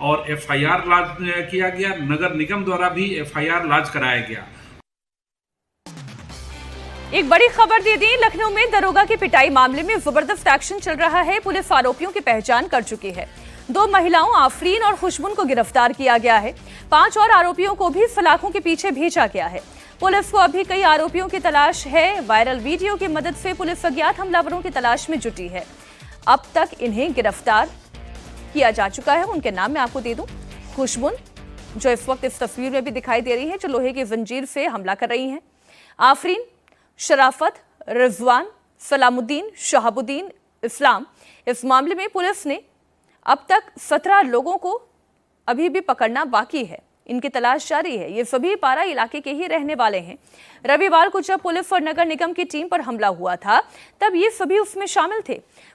और FIR लॉन्च किया गया। नगर निगम द्वारा भी FIR लॉन्च कराया गया। एक बड़ी खबर दे दी, लखनऊ में दरोगा की पिटाई मामले में जबरदस्त एक्शन चल रहा है। पुलिस आरोपियों की पहचान कर चुकी है। 2 महिलाओं आफरीन और खुशबुन को गिरफ्तार किया गया है। 5 और आरोपियों को भी सलाखों के पीछे भेजा गया है। पुलिस को अभी कई आरोपियों की तलाश है। वायरल वीडियो की मदद से पुलिस अज्ञात हमलावरों की तलाश में जुटी है। अब तक इन्हें गिरफ्तार किया जा चुका है। उनके नाम मैं आपको दे दूं। खुशबुन, जो इस वक्त इस तस्वीर में भी दिखाई दे रही है, जो लोहे की जंजीर से हमला कर रही हैं। आफरीन, शराफत, रिजवान, सलामुद्दीन, शहाबुद्दीन, इस्लाम। इस मामले में पुलिस ने अब तक 17 लोगों को अभी भी पकड़ना बाकी है। इनकी तलाश जारी है। ये सभी पारा इलाके के ही रहने वाले हैं। रविवार को जब पुलिस और नगर निगम की टीम पर हमला हुआ था, तब ये सभी उसमें शामिल थे।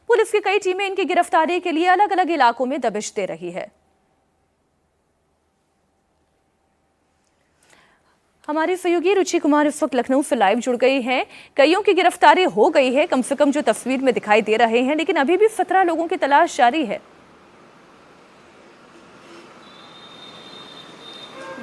पुलिस की कई टीमें इनकी गिरफ्तारी के लिए अलग अलग इलाकों में दबिश दे रही है। हमारे सहयोगी रुचि कुमार इस वक्त लखनऊ से लाइव जुड़ गई हैं। कईयों की गिरफ्तारी हो गई है, कम से कम जो तस्वीर में दिखाई दे रहे हैं, लेकिन अभी भी 17 लोगों की तलाश जारी है।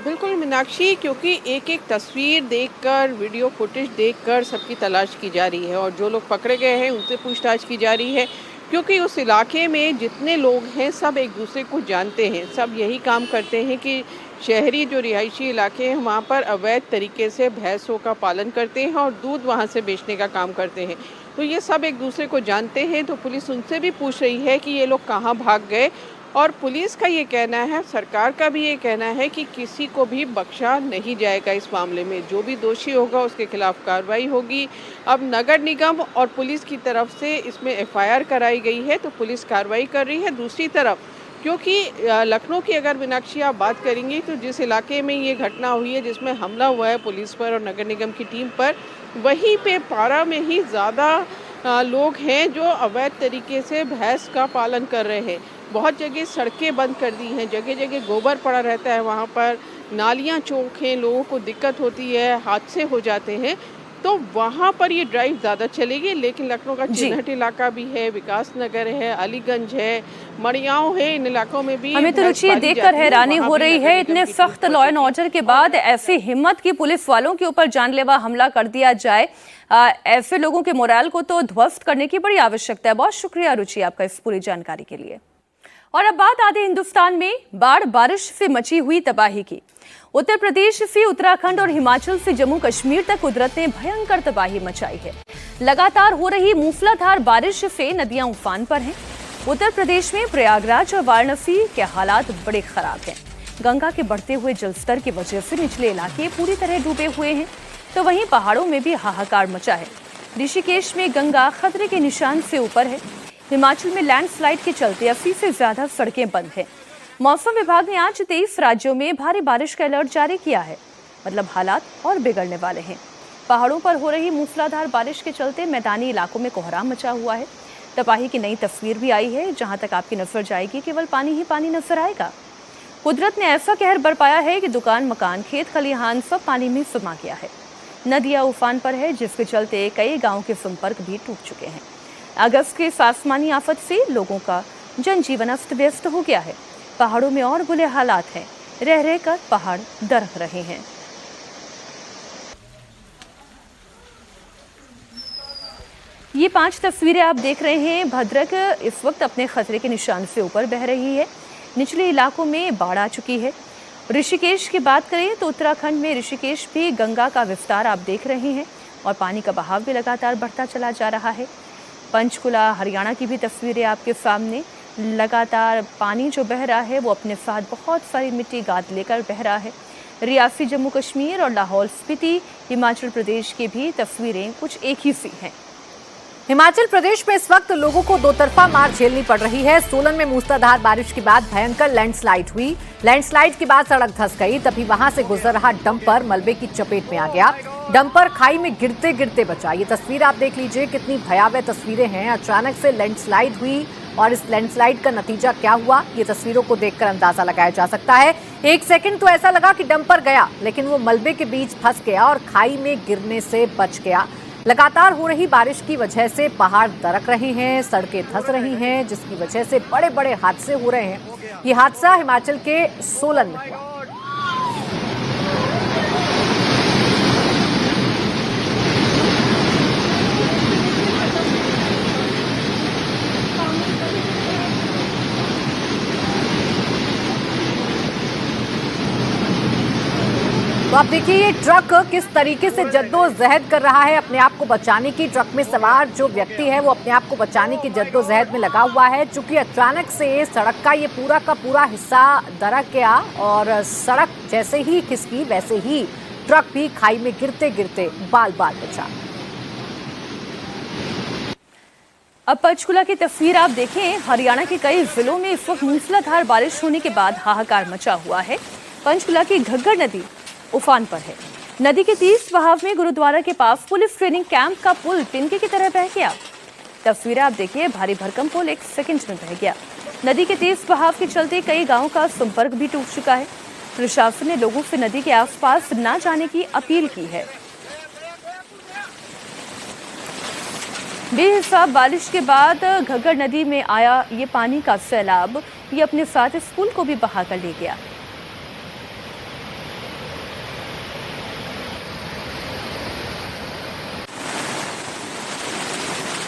बिल्कुल मीनाक्षी, क्योंकि एक एक तस्वीर देखकर, वीडियो फुटेज देखकर सबकी तलाश की जा रही है और जो लोग पकड़े गए हैं उनसे पूछताछ की जा रही है। क्योंकि उस इलाके में जितने लोग हैं सब एक दूसरे को जानते हैं। सब यही काम करते हैं कि शहरी जो रिहायशी इलाके हैं वहाँ पर अवैध तरीके से भैंसों का पालन करते हैं और दूध वहाँ से बेचने का काम करते हैं। तो ये सब एक दूसरे को जानते हैं। तो पुलिस उनसे भी पूछ रही है कि ये लोग कहाँ भाग गए। और पुलिस का ये कहना है, सरकार का भी ये कहना है कि किसी को भी बख्शा नहीं जाएगा। इस मामले में जो भी दोषी होगा उसके खिलाफ कार्रवाई होगी। अब नगर निगम और पुलिस की तरफ से इसमें FIR कराई गई है, तो पुलिस कार्रवाई कर रही है। दूसरी तरफ क्योंकि लखनऊ की अगर मीनाक्षी आप बात करेंगी तो जिस इलाके में ये घटना हुई है, जिसमें हमला हुआ है पुलिस पर और नगर निगम की टीम पर, वहीं पे पारा में ही ज़्यादा लोग हैं जो अवैध तरीके से भैंस का पालन कर रहे हैं। बहुत जगह सड़कें बंद कर दी हैं, जगह जगह गोबर पड़ा रहता है, वहाँ पर नालियाँ चौक हैं, लोगों को दिक्कत होती है, हादसे हो जाते हैं। तो वहाँ पर ये ड्राइव ज़्यादा चलेगी। लेकिन लखनऊ का चिन्हट इलाका भी है, विकास नगर है, अलीगंज है, मड़ियाओं है, इन इलाकों में भी हमें तो रुचि ये देखकर हैरानी हो रही है, इतने सख्त लॉ एंड ऑर्डर के बाद ऐसी हिम्मत की पुलिस वालों के ऊपर जानलेवा हमला कर दिया जाए। ऐसे लोगों के मोराल को तो ध्वस्त करने की बड़ी आवश्यकता है। बहुत शुक्रिया रुचि आपका इस पूरी जानकारी के लिए। और अब बात आधे हिंदुस्तान में बाढ़ बारिश से मची हुई तबाही की। उत्तर प्रदेश से उत्तराखंड और हिमाचल से जम्मू कश्मीर तक कुदरत ने भयंकर तबाही मचाई है। लगातार हो रही मूसलाधार बारिश से नदियां उफान पर हैं। उत्तर प्रदेश में प्रयागराज और वाराणसी के हालात बड़े खराब हैं। गंगा के बढ़ते हुए जलस्तर की वजह से निचले इलाके पूरी तरह डूबे हुए हैं, तो वहीं पहाड़ों में भी हाहाकार मचा है। ऋषिकेश में गंगा खतरे के निशान से ऊपर है। हिमाचल में लैंडस्लाइड के चलते 80 से ज्यादा सड़कें बंद हैं। मौसम विभाग ने आज 23 राज्यों में भारी बारिश का अलर्ट जारी किया है। मतलब हालात और बिगड़ने वाले हैं। पहाड़ों पर हो रही मूसलाधार बारिश के चलते मैदानी इलाकों में कोहराम मचा हुआ है। तबाही की नई तस्वीर भी आई है। जहां तक आपकी नजर जाएगी केवल पानी ही पानी नजर आएगा। कुदरत ने ऐसा कहर बरपाया है कि दुकान, मकान, खेत खलिहान सब पानी में समा गया है। नदियां उफान पर है, जिसके चलते कई गाँव के संपर्क भी टूट चुके हैं। अगस्त के आसमानी आफत से लोगों का जनजीवन अस्त व्यस्त हो गया है। पहाड़ों में और बुरे हालात हैं। रह रहकर पहाड़ दरक रहे हैं। ये 5 तस्वीरें आप देख रहे हैं। भद्रक इस वक्त अपने खतरे के निशान से ऊपर बह रही है। निचले इलाकों में बाढ़ आ चुकी है। ऋषिकेश की बात करें तो उत्तराखंड में ऋषिकेश भी गंगा का विस्तार आप देख रहे हैं और पानी का बहाव भी लगातार बढ़ता चला जा रहा है। पंचकुला, हरियाणा की भी तस्वीरें आपके सामने। लगातार पानी जो बह रहा है वो अपने साथ बहुत सारी मिट्टी गाद लेकर बह रहा है। रियासी, जम्मू कश्मीर और लाहौल स्पीति, हिमाचल प्रदेश की भी तस्वीरें कुछ एक ही सी हैं। हिमाचल प्रदेश में इस वक्त लोगों को दो तरफा मार झेलनी पड़ रही है। सोलन में मूसलाधार बारिश के बाद भयंकर लैंडस्लाइड हुई। लैंडस्लाइड के बाद सड़क धंस गई। तभी वहां से गुजर रहा डंपर मलबे की चपेट में आ गया। डंपर खाई में गिरते गिरते बचा। ये तस्वीर आप देख लीजिए, कितनी भयावह तस्वीरें हैं। अचानक से लैंडस्लाइड हुई और इस लैंडस्लाइड का नतीजा क्या हुआ, ये तस्वीरों को देखकर अंदाजा लगाया जा सकता है। एक सेकंड तो ऐसा लगा कि डंपर गया, लेकिन वो मलबे के बीच फंस गया और खाई में गिरने से बच गया। लगातार हो रही बारिश की वजह से पहाड़ दरक रहे हैं, सड़कें धंस रही हैं, जिसकी वजह से बड़े बड़े हादसे हो रहे हैं। ये हादसा हिमाचल के सोलन में हुआ। तो आप देखिए ये ट्रक किस तरीके से जद्दोजहद कर रहा है अपने आप को बचाने की। ट्रक में सवार जो व्यक्ति है वो अपने आप को बचाने की जद्दोजहद में लगा हुआ है। चूंकि अचानक से सड़क का ये पूरा का पूरा हिस्सा दरक गया और सड़क जैसे ही खिसकी वैसे ही ट्रक भी खाई में गिरते गिरते बाल बाल बचा। अब पंचकुला की तस्वीर आप देखें। हरियाणा के कई जिलों में इस वक्त मूसलाधार बारिश होने के बाद हाहाकार मचा हुआ है। पंचकुला की घग्गर नदी उफान पर है। नदी के तेज बहाव में गुरुद्वारा के पास पुलिस ट्रेनिंग कैंप का पुल तिनके की तरह बह गया। तस्वीरें आप देखिए, भारी भरकम पुल एक सेकंड में बह गया। नदी के तेज बहाव के चलते कई गांवों का संपर्क भी टूट चुका है। प्रशासन ने लोगों से नदी के आसपास न जाने की अपील की है। बेहिसाब बारिश के बाद घग्गर नदी में आया ये पानी का सैलाब ये अपने साथ इस पुल को भी बहा कर ले गया।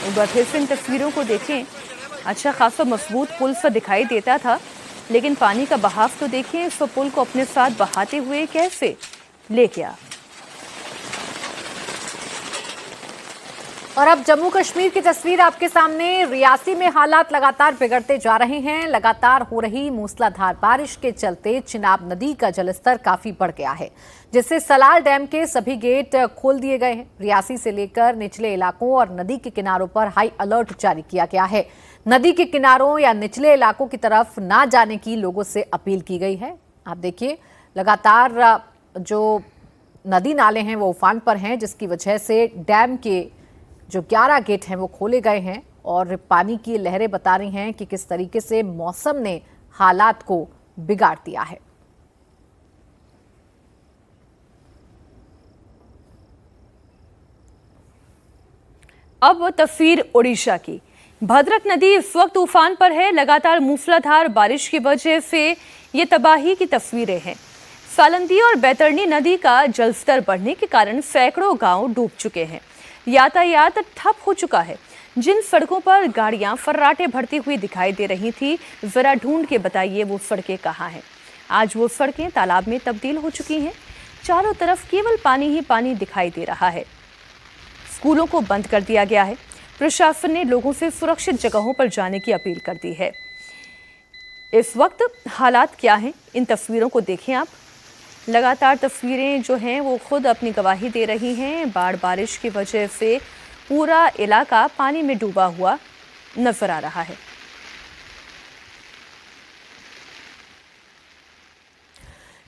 एक बार फिर से इन तस्वीरों को देखें। अच्छा खासा मजबूत पुल सा दिखाई देता था, लेकिन पानी का बहाव तो देखिए, इस पुल को अपने साथ बहाते हुए कैसे ले गया। और अब जम्मू कश्मीर की तस्वीर आपके सामने। रियासी में हालात लगातार बिगड़ते जा रहे हैं। लगातार हो रही मूसलाधार बारिश के चलते चिनाब नदी का जलस्तर काफी बढ़ गया है, जिससे सलाल डैम के सभी गेट खोल दिए गए हैं। रियासी से लेकर निचले इलाकों और नदी के किनारों पर हाई अलर्ट जारी किया गया है। नदी के किनारों या निचले इलाकों की तरफ ना जाने की लोगों से अपील की गई है। आप देखिए, लगातार जो नदी नाले हैं वो उफान पर हैं, जिसकी वजह से डैम के जो 11 गेट हैं वो खोले गए हैं और पानी की लहरें बता रही हैं कि किस तरीके से मौसम ने हालात को बिगाड़ दिया है। अब तस्वीर ओडिशा की। भद्रक नदी इस वक्त उफान पर है। लगातार मूसलाधार बारिश की वजह से ये तबाही की तस्वीरें हैं। सालंदी और बैतरणी नदी का जलस्तर बढ़ने के कारण सैकड़ों गांव डूब चुके हैं। यातायात ठप हो चुका है। जिन सड़कों पर गाड़ियां फर्राटे भरती हुई दिखाई दे रही थी, जरा ढूंढ के बताइए वो सड़कें कहाँ हैं। आज वो सड़कें तालाब में तब्दील हो चुकी हैं। चारों तरफ केवल पानी ही पानी दिखाई दे रहा है। स्कूलों को बंद कर दिया गया है। प्रशासन ने लोगों से सुरक्षित जगहों पर जाने की अपील कर दी है। इस वक्त हालात क्या हैं, इन तस्वीरों को देखें आप। लगातार तस्वीरें जो हैं वो खुद अपनी गवाही दे रही हैं। बारिश की वजह से पूरा इलाका पानी में डूबा हुआ नजर आ रहा है।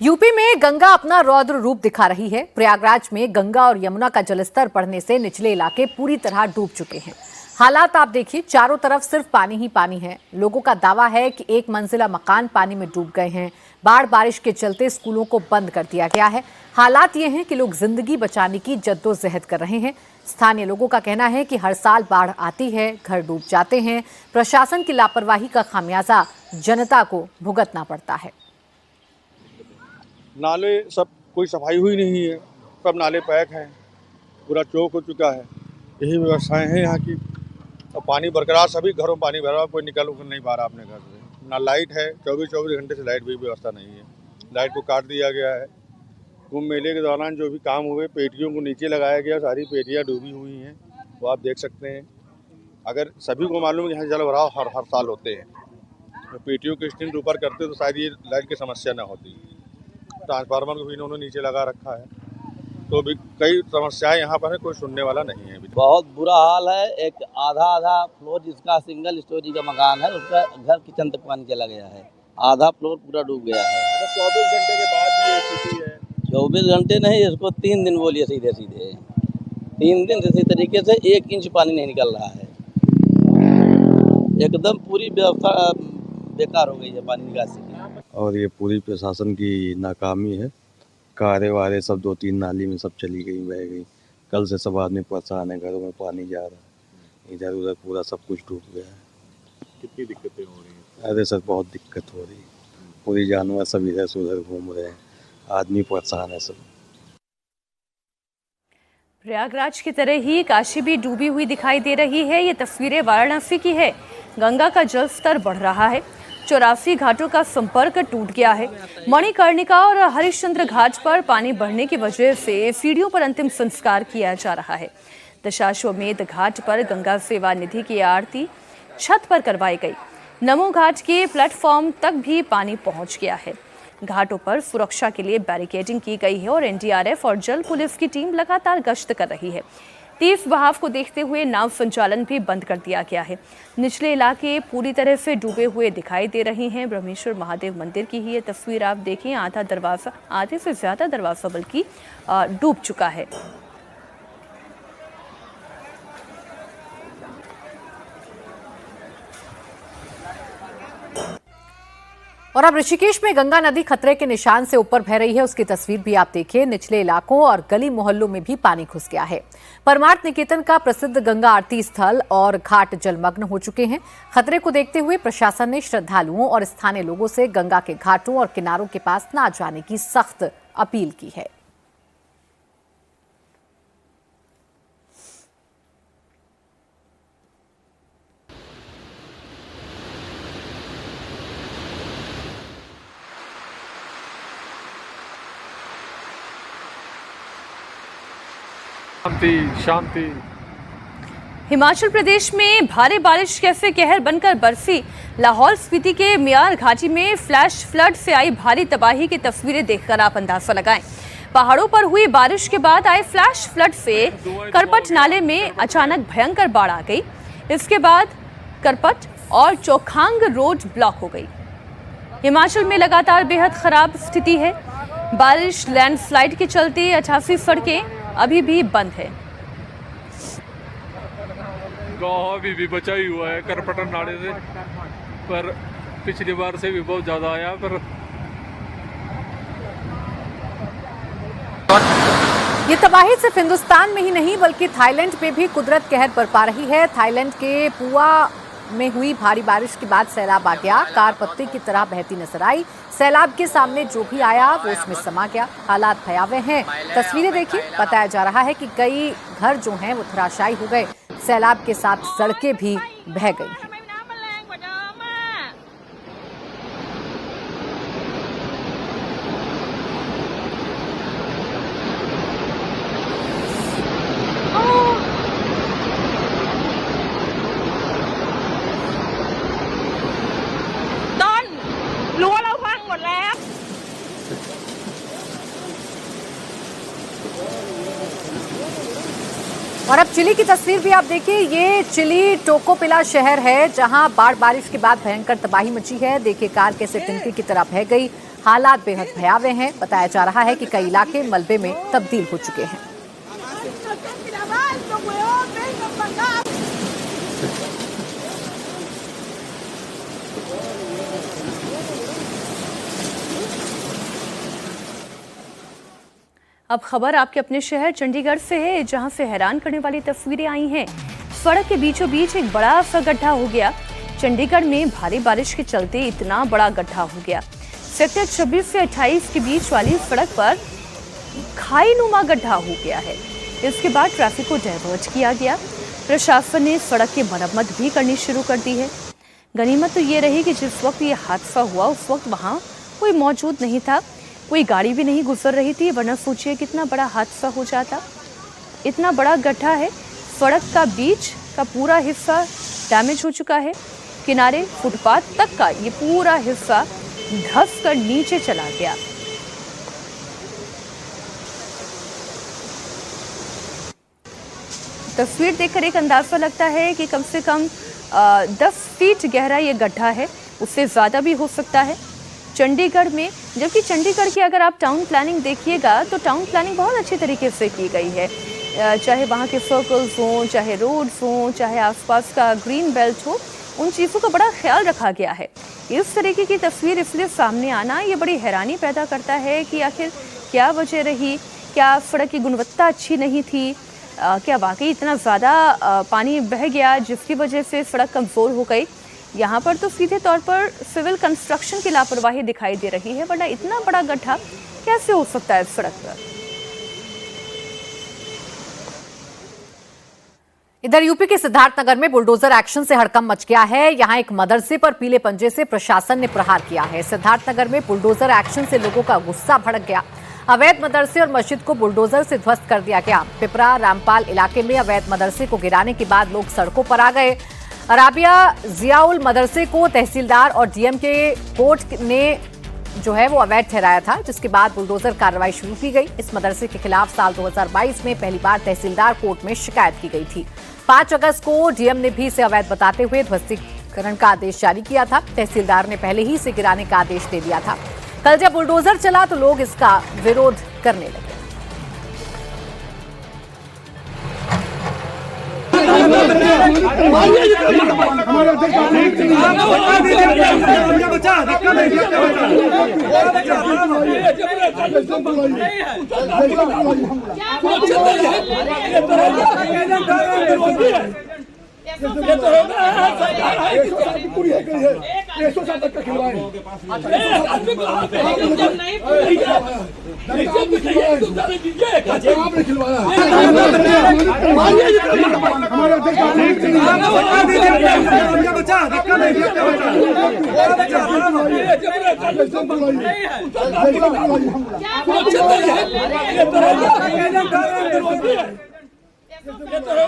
यूपी में गंगा अपना रौद्र रूप दिखा रही है। प्रयागराज में गंगा और यमुना का जलस्तर बढ़ने से निचले इलाके पूरी तरह डूब चुके हैं। हालात आप देखिए, चारों तरफ सिर्फ पानी ही पानी है। लोगों का दावा है कि एक मंजिला मकान पानी में डूब गए हैं। बारिश के चलते स्कूलों को बंद कर दिया गया है। हालात ये हैं कि लोग जिंदगी बचाने की जद्दोजहद कर रहे हैं। स्थानीय लोगों का कहना है कि हर साल बाढ़ आती है, घर डूब जाते हैं। प्रशासन की लापरवाही का खामियाजा जनता को भुगतना पड़ता है। नाले सब कोई सफाई हुई नहीं है, सब नाले पैक हैं, पूरा चौक हो चुका है। यही व्यवस्थाएं हैं यहाँ की। और पानी बरकरार, सभी घरों में पानी भरा, कोई निकल नहीं पा रहा अपने घर से। ना लाइट है, 24 घंटे से लाइट भी व्यवस्था नहीं है। लाइट को काट दिया गया है। कुंभ मेले के दौरान जो भी काम हुए, पेटियों को नीचे लगाया गया, सारी पेटियाँ डूबी हुई हैं, वो आप देख सकते हैं। अगर सभी को मालूम है कि यहाँ जल भराव हर साल होते हैं, तो पेटियों के स्टैंड ऊपर करते तो शायद ये लाइट की समस्या न होती। ट्रांसफार्मर को भी इन्होंने नीचे लगा रखा है, तो भी कई समस्याएं यहाँ पर है, कोई सुनने वाला नहीं है। बहुत बुरा हाल है। एक आधा फ्लोर जिसका सिंगल स्टोरी का मकान है, उसका घर किचन तक पानी चला गया है। आधा फ्लोर पूरा डूब गया है। 24 घंटे के बाद भी ये स्थिति है। 24 घंटे नहीं, इसको 3 दिन बोलिए सीधे 3 दिन इसी तरीके से 1 इंच पानी नहीं निकल रहा है। एकदम पूरी व्यवस्था बेकार हो गई है पानी निकासी की। और ये पूरी प्रशासन की नाकामी है। कारें वारे सब 2-3 नाली में सब चली गई, बह गई। कल से सब आदमी परेशान है, घरों में पानी जा रहा है, इधर उधर पूरा सब कुछ डूब गया है। कितनी दिक्कतें हो रही हैं? अरे सर बहुत दिक्कत हो रही है। पूरी जानवर सब इधर से उधर घूम रहे हैं, आदमी परेशान है सब। प्रयागराज की तरह ही काशी भी डूबी हुई दिखाई दे रही है। ये तस्वीरें वाराणसी की है। गंगा का जल स्तर बढ़ रहा है। 84 घाटों का संपर्क टूट गया है। मणिकर्णिका और हरिश्चंद्र घाट पर पानी बढ़ने की वजह से सीढ़ियों पर अंतिम संस्कार किया जा रहा है। दशाश्वमेध घाट पर गंगा सेवा निधि की आरती छत पर करवाई गई। नमो घाट के प्लेटफॉर्म तक भी पानी पहुंच गया है। घाटों पर सुरक्षा के लिए बैरिकेडिंग की गई है और एनडीआरएफ और जल पुलिस की टीम लगातार गश्त कर रही है। तेज बहाव को देखते हुए नाव संचालन भी बंद कर दिया गया है। निचले इलाके पूरी तरह से डूबे हुए दिखाई दे रहे हैं। ब्रह्मेश्वर महादेव मंदिर की ही ये तस्वीर आप देखें। आधे से ज्यादा दरवाजा बल्कि डूब चुका है। और अब ऋषिकेश में गंगा नदी खतरे के निशान से ऊपर बह रही है। उसकी तस्वीर भी आप देखिए। निचले इलाकों और गली मोहल्लों में भी पानी घुस गया है। परमार्थ निकेतन का प्रसिद्ध गंगा आरती स्थल और घाट जलमग्न हो चुके हैं। खतरे को देखते हुए प्रशासन ने श्रद्धालुओं और स्थानीय लोगों से गंगा के घाटों और किनारों के पास न जाने की सख्त अपील की है। शांति शांति। हिमाचल प्रदेश में भारी बारिश कैसे कहर बनकर बरसी। लाहौल स्पीति के मियार घाटी में फ्लैश फ्लड से आई भारी तबाही की तस्वीरें देखकर आप अंदाजा लगाएं। पहाड़ों पर हुई बारिश के बाद आए फ्लैश फ्लड से करपट नाले में अचानक भयंकर बाढ़ आ गई। इसके बाद करपट और चौखांग रोड ब्लॉक हो गई। हिमाचल में लगातार बेहद खराब स्थिति है। बारिश लैंडस्लाइड के चलते 88 सड़कें अभी भी बंद है। गाँव अभी भी बचा ही हुआ है करपटन नाले से, पर पिछली बार से भी बहुत ज़्यादा आया। पर ये तबाही सिर्फ हिंदुस्तान में ही नहीं बल्कि थाईलैंड पे भी कुदरत कहर बरपा रही है। थाईलैंड के पुआ में हुई भारी बारिश के बाद सैलाब आ गया। कार पत्ते की तरह बहती नजर आई। सैलाब के सामने जो भी आया वो उसमें समा गया। हालात भयावह हैं। तस्वीरें देखिए, बताया जा रहा है कि कई घर जो हैं वो धराशायी हो गए। सैलाब के साथ सड़कें भी बह गई हैं। और अब चिली की तस्वीर भी आप देखिए। ये चिली टोकोपिला शहर है जहां बाढ़ बारिश के बाद भयंकर तबाही मची है। देखिए कार कैसे तिनके की तरह बह गई। हालात बेहद भयावह हैं। बताया जा रहा है कि कई इलाके मलबे में तब्दील हो चुके हैं। अब खबर आपके अपने शहर चंडीगढ़ से है, जहां से हैरान करने वाली तस्वीरें आई हैं। सड़क के बीचों बीच एक बड़ा सा गड्ढा हो गया। चंडीगढ़ में भारी बारिश के चलते इतना बड़ा गड्ढा हो गया। सेक्टर 26 से 28 के बीच वाली सड़क पर खाईनुमा गड्ढा हो गया है। इसके बाद ट्रैफिक को डायवर्ट किया गया। प्रशासन ने सड़क की मरम्मत भी करनी शुरू कर दी है। गनीमत तो ये रही कि जिस वक्त ये हादसा हुआ उस वक्त वहाँ कोई मौजूद नहीं था, कोई गाड़ी भी नहीं गुजर रही थी, वरना सोचिए कितना बड़ा हादसा हो जाता। इतना बड़ा गड्ढा है। सड़क का बीच का पूरा हिस्सा डैमेज हो चुका है। किनारे फुटपाथ तक का ये पूरा हिस्सा धंस कर नीचे चला गया। तस्वीर देखकर एक अंदाजा लगता है कि कम से कम 10 फीट गहरा ये गड्ढा है, उससे ज़्यादा भी हो सकता है। चंडीगढ़ में, जबकि चंडीगढ़ की अगर आप टाउन प्लानिंग देखिएगा तो टाउन प्लानिंग बहुत अच्छी तरीके से की गई है। चाहे वहाँ के सर्कल्स हों, चाहे रोड्स हों, चाहे आसपास का ग्रीन बेल्ट हो, उन चीज़ों का बड़ा ख्याल रखा गया है। इस तरीके की तस्वीर इसलिए सामने आना ये बड़ी हैरानी पैदा करता है कि आखिर क्या वजह रही। क्या सड़क की गुणवत्ता अच्छी नहीं थी? क्या वाकई इतना ज़्यादा पानी बह गया जिसकी वजह से सड़क कमज़ोर हो गई? यहाँ पर तो सीधे तौर पर सिविल कंस्ट्रक्शन की लापरवाही दिखाई दे रही है, वरना इतना बड़ा गड्ढा कैसे हो सकता है सड़क पर? इधर यूपी के सिद्धार्थनगर में बुलडोजर एक्शन से हड़कंप मच गया है। यहाँ एक मदरसे पर पीले पंजे से प्रशासन ने प्रहार किया है। सिद्धार्थनगर में बुलडोजर एक्शन से लोगों का गुस्सा भड़क गया। अवैध मदरसे और मस्जिद को बुलडोजर से ध्वस्त कर दिया गया। पिपरा रामपाल इलाके में अवैध मदरसे को गिराने के बाद लोग सड़कों पर आ गए। अराबिया जियाउल मदरसे को तहसीलदार और डीएम के कोर्ट ने जो है वो अवैध ठहराया था, जिसके बाद बुलडोजर कार्रवाई शुरू की गई। इस मदरसे के खिलाफ साल 2022 में पहली बार तहसीलदार कोर्ट में शिकायत की गई थी। 5 अगस्त को डीएम ने भी इसे अवैध बताते हुए ध्वस्तीकरण का आदेश जारी किया था। तहसीलदार ने पहले ही इसे गिराने का आदेश दे दिया था। कल जब बुलडोजर चला तो लोग इसका विरोध करने लगे।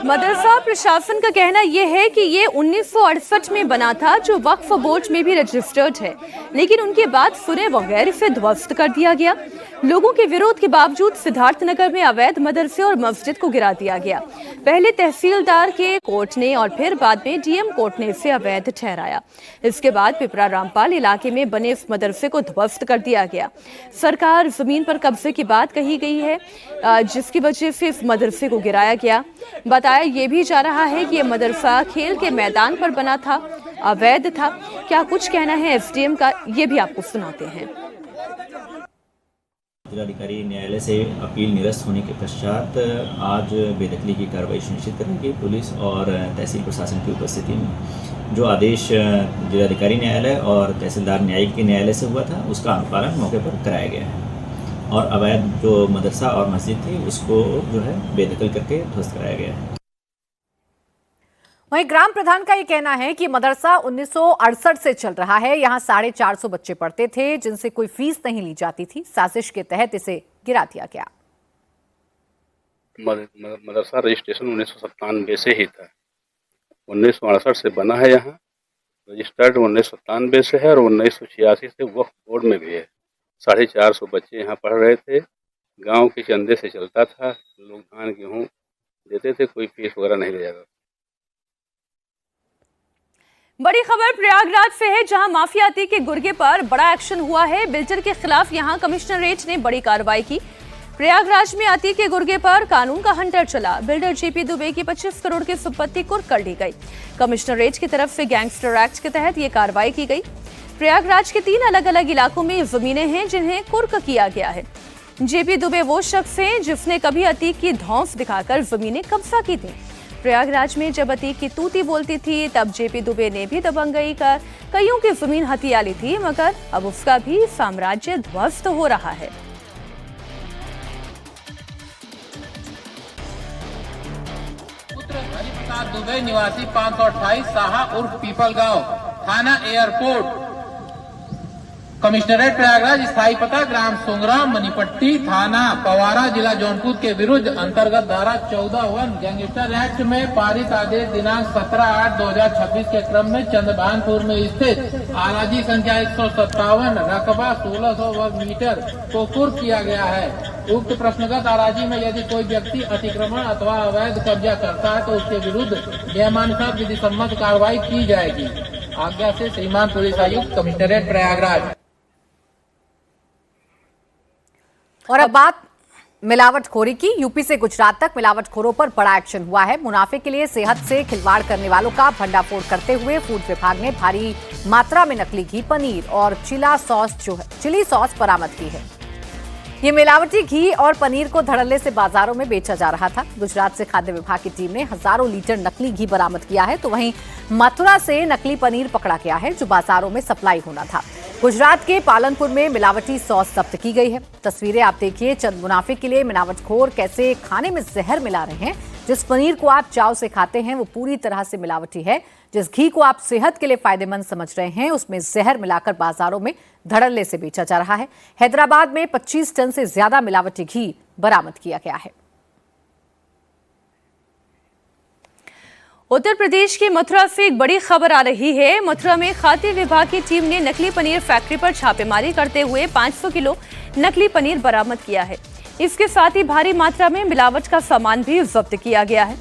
मदरसा प्रशासन का कहना यह है कि ये 1968 में बना था, जो वक्फ बोर्ड में भी रजिस्टर्ड है, लेकिन उनके बाद सुने वगैरह से ध्वस्त कर दिया गया। लोगों के विरोध के बावजूद सिद्धार्थनगर में अवैध मदरसे और मस्जिद को गिरा दिया गया। पहले तहसीलदार के कोर्ट ने और फिर बाद में डीएम कोर्ट ने इसे अवैध ठहराया। इसके बाद पिपरा रामपाल इलाके में बने इस मदरसे को ध्वस्त कर दिया गया। सरकार जमीन पर कब्जे की बात कही गई है, जिसकी वजह से इस मदरसे को गिराया गया। बताया ये भी जा रहा है कि ये मदरसा खेल के मैदान पर बना था, अवैध था। क्या कुछ कहना है एसडीएम का, ये भी आपको सुनाते हैं। जिलाधिकारी न्यायालय से अपील निरस्त होने के पश्चात आज बेदखली की कार्रवाई सुनिश्चित करने की पुलिस और तहसील प्रशासन की उपस्थिति में जो आदेश जिलाधिकारी न्यायालय और तहसीलदार न्यायिक के न्यायालय से हुआ था उसका अनुपालन मौके पर कराया गया है और अवैध जो मदरसा और मस्जिद थी उसको जो है बेदखल करके ध्वस्त कराया गया है। वहीं ग्राम प्रधान का ये कहना है कि मदरसा 1968 से चल रहा है। यहाँ 450 बच्चे पढ़ते थे जिनसे कोई फीस नहीं ली जाती थी। साजिश के तहत इसे गिरा दिया गया। मदरसा रजिस्ट्रेशन 1997 से ही था, 1968 से बना है। यहाँ रजिस्टर्ड 1997 से है और 1986 से वक्फ बोर्ड में भी है। 450 बच्चे यहाँ पढ़ रहे थे। गांव के चंदे से चलता था। लोग धान गेहूँ देते थे, कोई फीस वगैरह नहीं लिया जाता। बड़ी खबर प्रयागराज से है, जहां माफियाती के गुर्गे पर बड़ा एक्शन हुआ है। बिल्डर के खिलाफ यहां कमिश्नरेट ने बड़ी कार्रवाई की। प्रयागराज में आती के गुर्गे पर कानून का हंटर चला। बिल्डर जेपी दुबे की 25 करोड़ की संपत्ति कुर्क कर ली गई। कमिश्नरेट की तरफ से गैंगस्टर एक्ट के तहत ये कार्रवाई की गई। प्रयागराज के 3 अलग अलग इलाकों में जमीनें हैं जिन्हें कुर्क किया गया है। जेपी दुबे वो शख्स हैं जिसने कभी अतीक की धौंस दिखाकर जमीनें कब्जा की थी। प्रयागराज में जब अतीक की तूती बोलती थी तब जेपी दुबे ने भी दबंगई कर कईयों की जमीन हथिया ली थी, मगर अब उसका भी साम्राज्य ध्वस्त हो रहा है। पुत्र हरिप्रसाद दुबे निवासी 528 साहा उर्फ पीपल गांव, थाना एयरपोर्ट, कमिश्नरेट प्रयागराज, स्थायी पता ग्राम सोंगराम मनीपट्टी, थाना पवारा, जिला जौनपुर के विरुद्ध अंतर्गत धारा 14(1) गैंगस्टर एक्ट में पारित आदेश दिनांक 17/8/2026 के क्रम में चंद्रभानपुर में स्थित आलाजी संख्या 157 रकबा 1600 वर्ग मीटर को कुर्क किया गया है। उक्त प्रश्नगत आलाजी में यदि कोई व्यक्ति अतिक्रमण अथवा अवैध कब्जा करता है तो उसके विरुद्ध नियमानुसार विधि सम्मत कार्रवाई की जाएगी। आज्ञा से श्रीमान पुलिस आयुक्त, कमिश्नरेट प्रयागराज। और अब बात मिलावटखोरी की। यूपी से गुजरात तक मिलावटखोरों पर बड़ा एक्शन हुआ है। मुनाफे के लिए सेहत से खिलवाड़ करने वालों का भंडाफोड़ करते हुए फूड विभाग ने भारी मात्रा में नकली घी, पनीर और चिली सॉस बरामद की है। ये मिलावटी घी और पनीर को धड़ल्ले से बाजारों में बेचा जा रहा था। गुजरात से खाद्य विभाग की टीम ने हजारों लीटर नकली घी बरामद किया है, तो वहीं मथुरा से नकली पनीर पकड़ा गया है जो बाजारों में सप्लाई होना था। गुजरात के पालनपुर में मिलावटी सॉस जब्त की गई है। तस्वीरें आप देखिए। चंद मुनाफे के लिए मिलावटखोर कैसे खाने में जहर मिला रहे हैं। जिस पनीर को आप चाव से खाते हैं वो पूरी तरह से मिलावटी है। जिस घी को आप सेहत के लिए फायदेमंद समझ रहे हैं उसमें जहर मिलाकर बाजारों में धड़ल्ले से बेचा जा रहा है। हैदराबाद में 25 टन से ज्यादा मिलावटी घी बरामद किया गया है। उत्तर प्रदेश की मथुरा से एक बड़ी खबर आ रही है। मथुरा में खाद्य विभाग की टीम ने नकली पनीर फैक्ट्री पर छापेमारी करते हुए 500 किलो नकली पनीर बरामद किया है। इसके साथ ही भारी मात्रा में मिलावट का सामान भी जब्त किया गया है।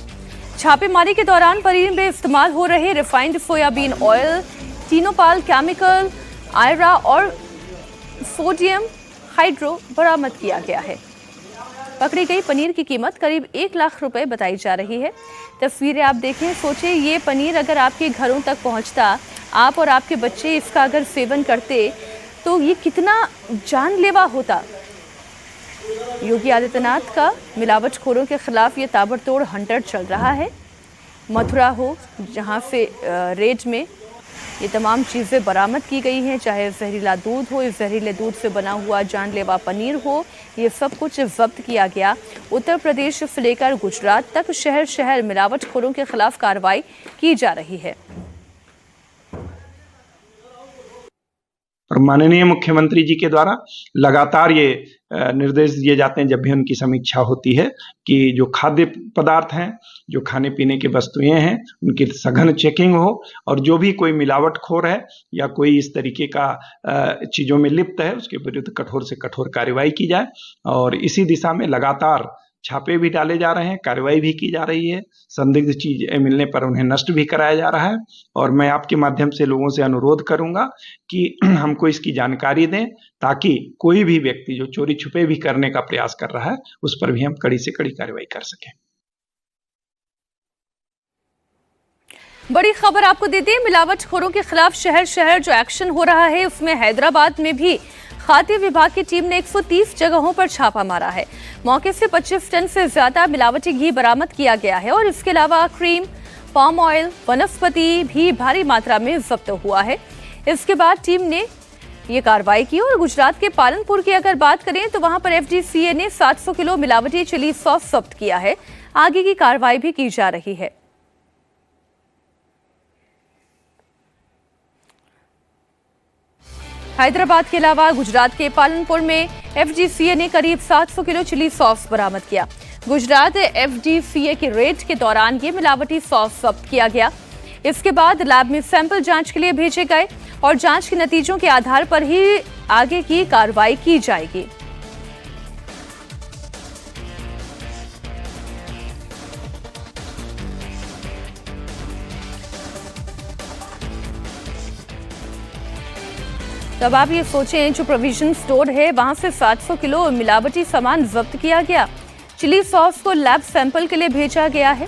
छापेमारी के दौरान पनीर में इस्तेमाल हो रहे refined soyabean oil, Tinopal chemical, आयरा और सोडियम हाइड्रो बरामद किया गया है। पकड़ी गई पनीर की कीमत करीब 1 लाख रुपए बताई जा रही है। तस्वीरें आप देखें। सोचिए ये पनीर अगर आपके घरों तक पहुंचता, आप और आपके बच्चे इसका अगर सेवन करते तो ये कितना जानलेवा होता। योगी आदित्यनाथ का मिलावटखोरों के खिलाफ ये ताबड़तोड़ हंटर चल रहा है। मथुरा हो जहां से रेड में ये तमाम चीज़ें बरामद की गई हैं, चाहे जहरीला दूध हो, इस जहरीले दूध से बना हुआ जानलेवा पनीर हो, ये सब कुछ जब्त किया गया। उत्तर प्रदेश से लेकर गुजरात तक शहर शहर मिलावटखोरों के खिलाफ कार्रवाई की जा रही है। और माननीय मुख्यमंत्री जी के द्वारा लगातार ये निर्देश दिए जाते हैं जब भी उनकी समीक्षा होती है कि जो खाद्य पदार्थ हैं, जो खाने पीने की वस्तुएं हैं, उनकी सघन चेकिंग हो और जो भी कोई मिलावटखोर है या कोई इस तरीके का चीज़ों में लिप्त है उसके विरुद्ध कठोर से कठोर कार्रवाई की जाए। और इसी दिशा में लगातार छापे भी डाले जा रहे हैं, कार्रवाई भी की जा रही है। संदिग्ध चीज मिलने पर उन्हें नष्ट भी कराया जा रहा है। और मैं आपके माध्यम से लोगों से अनुरोध करूंगा कि हमको इसकी जानकारी दें ताकि कोई भी व्यक्ति जो चोरी छुपे भी करने का प्रयास कर रहा है उस पर भी हम कड़ी से कड़ी कार्रवाई कर सकें। बड़ी खबर आपको देते हैं। मिलावटखोरों के खिलाफ शहर शहर जो एक्शन हो रहा है उसमें हैदराबाद में भी खाद्य विभाग की टीम ने 130 जगहों पर छापा मारा है। मौके से 25 टन से ज्यादा मिलावटी घी बरामद किया गया है और इसके अलावा क्रीम, पाम ऑयल, वनस्पति भी भारी मात्रा में जब्त हुआ है। इसके बाद टीम ने ये कार्रवाई की और गुजरात के पालनपुर की अगर बात करें तो वहां पर एफडीसीए ने 700 किलो मिलावटी चिली सॉस जब्त किया है। आगे की कार्रवाई भी की जा रही है। हैदराबाद के अलावा गुजरात के पालनपुर में एफडीसीए ने करीब 700 किलो चिली सॉस बरामद किया। गुजरात एफडीसीए के रेड के दौरान ये मिलावटी सॉस जब्त किया गया। इसके बाद लैब में सैंपल जांच के लिए भेजे गए और जांच के नतीजों के आधार पर ही आगे की कार्रवाई की जाएगी। तब आप ये सोचें, जो प्रोविजन स्टोर है वहां से 700 किलो मिलावटी सामान जब्त किया गया। चिली सॉस को लैब सैंपल के लिए भेजा गया है।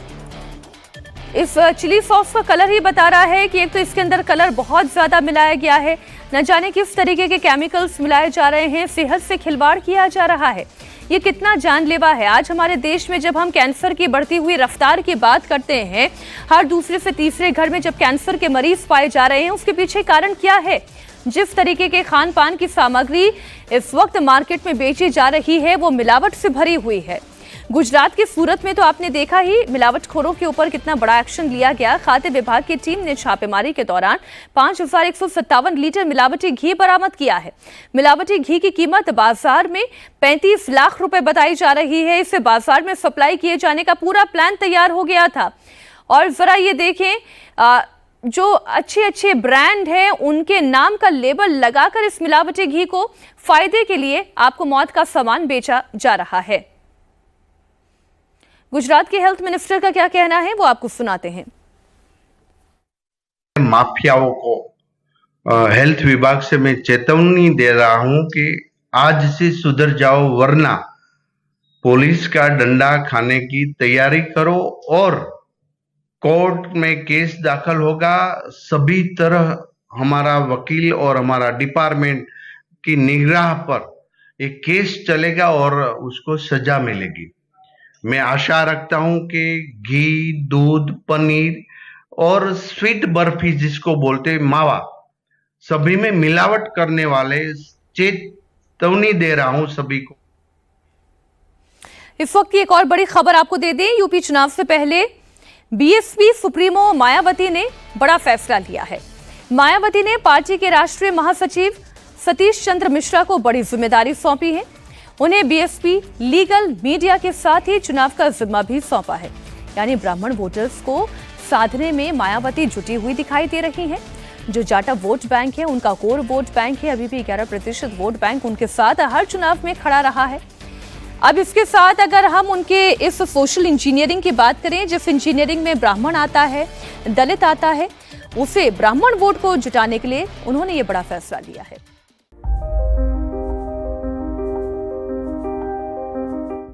इस चिली सॉस का कलर ही बता रहा है कि एक तो इसके अंदर कलर बहुत ज्यादा मिलाया गया है, न जाने किस तरीके के केमिकल्स मिलाए जा रहे हैं, सेहत से खिलवाड़ किया जा रहा है। ये कितना जानलेवा है। आज हमारे देश में जब हम कैंसर की बढ़ती हुई रफ्तार की बात करते हैं, हर दूसरे से तीसरे घर में जब कैंसर के मरीज पाए जा रहे हैं, उसके पीछे कारण क्या है? जिस तरीके के खान पान की सामग्री इस वक्त मार्केट में बेची जा रही है वो मिलावट से भरी हुई है। गुजरात के सूरत में तो आपने देखा ही, मिलावटखोरों के ऊपर कितना बड़ा एक्शन लिया गया। खाद्य विभाग की टीम ने छापेमारी के दौरान 5157 लीटर मिलावटी घी बरामद किया है। मिलावटी घी की कीमत बाजार में 35 लाख रुपए बताई जा रही है। इसे बाजार में सप्लाई किए जाने का पूरा प्लान तैयार हो गया था। और जरा ये देखें, जो अच्छे ब्रांड हैं उनके नाम का लेबल लगाकर इस मिलावटी घी को फायदे के लिए आपको मौत का सामान बेचा जा रहा है। गुजरात के हेल्थ मिनिस्टर का क्या कहना है वो आपको सुनाते हैं। माफियाओं को हेल्थ विभाग से मैं चेतावनी दे रहा हूं कि आज से सुधर जाओ, वरना पुलिस का डंडा खाने की तैयारी करो और कोर्ट में केस दाखिल होगा। सभी तरह हमारा वकील और हमारा डिपार्टमेंट की निगराह पर एक केस चलेगा और उसको सजा मिलेगी। मैं आशा रखता हूं कि घी, दूध, पनीर और स्वीट बर्फी जिसको बोलते हैं मावा, सभी में मिलावट करने वाले चेतावनी दे रहा हूं सभी को। इस वक्त की एक और बड़ी खबर आपको दे दें। यूपी चुनाव से पहले बीएसपी सुप्रीमो मायावती ने बड़ा फैसला लिया है। मायावती ने पार्टी के राष्ट्रीय महासचिव सतीश चंद्र मिश्रा को बड़ी जिम्मेदारी सौंपी है। उन्हें बीएसपी लीगल मीडिया के साथ ही चुनाव का जिम्मा भी सौंपा है। यानी ब्राह्मण वोटर्स को साधने में मायावती जुटी हुई दिखाई दे रही हैं। जो जाटा वोट बैंक है, उनका कोर वोट बैंक है, अभी भी 11% वोट बैंक उनके साथ हर चुनाव में खड़ा रहा है। अब इसके साथ अगर हम उनके इस सोशल इंजीनियरिंग की बात करें, जिस इंजीनियरिंग में ब्राह्मण आता है, दलित आता है, उसे ब्राह्मण वोट को जुटाने के लिए उन्होंने ये बड़ा फैसला लिया है।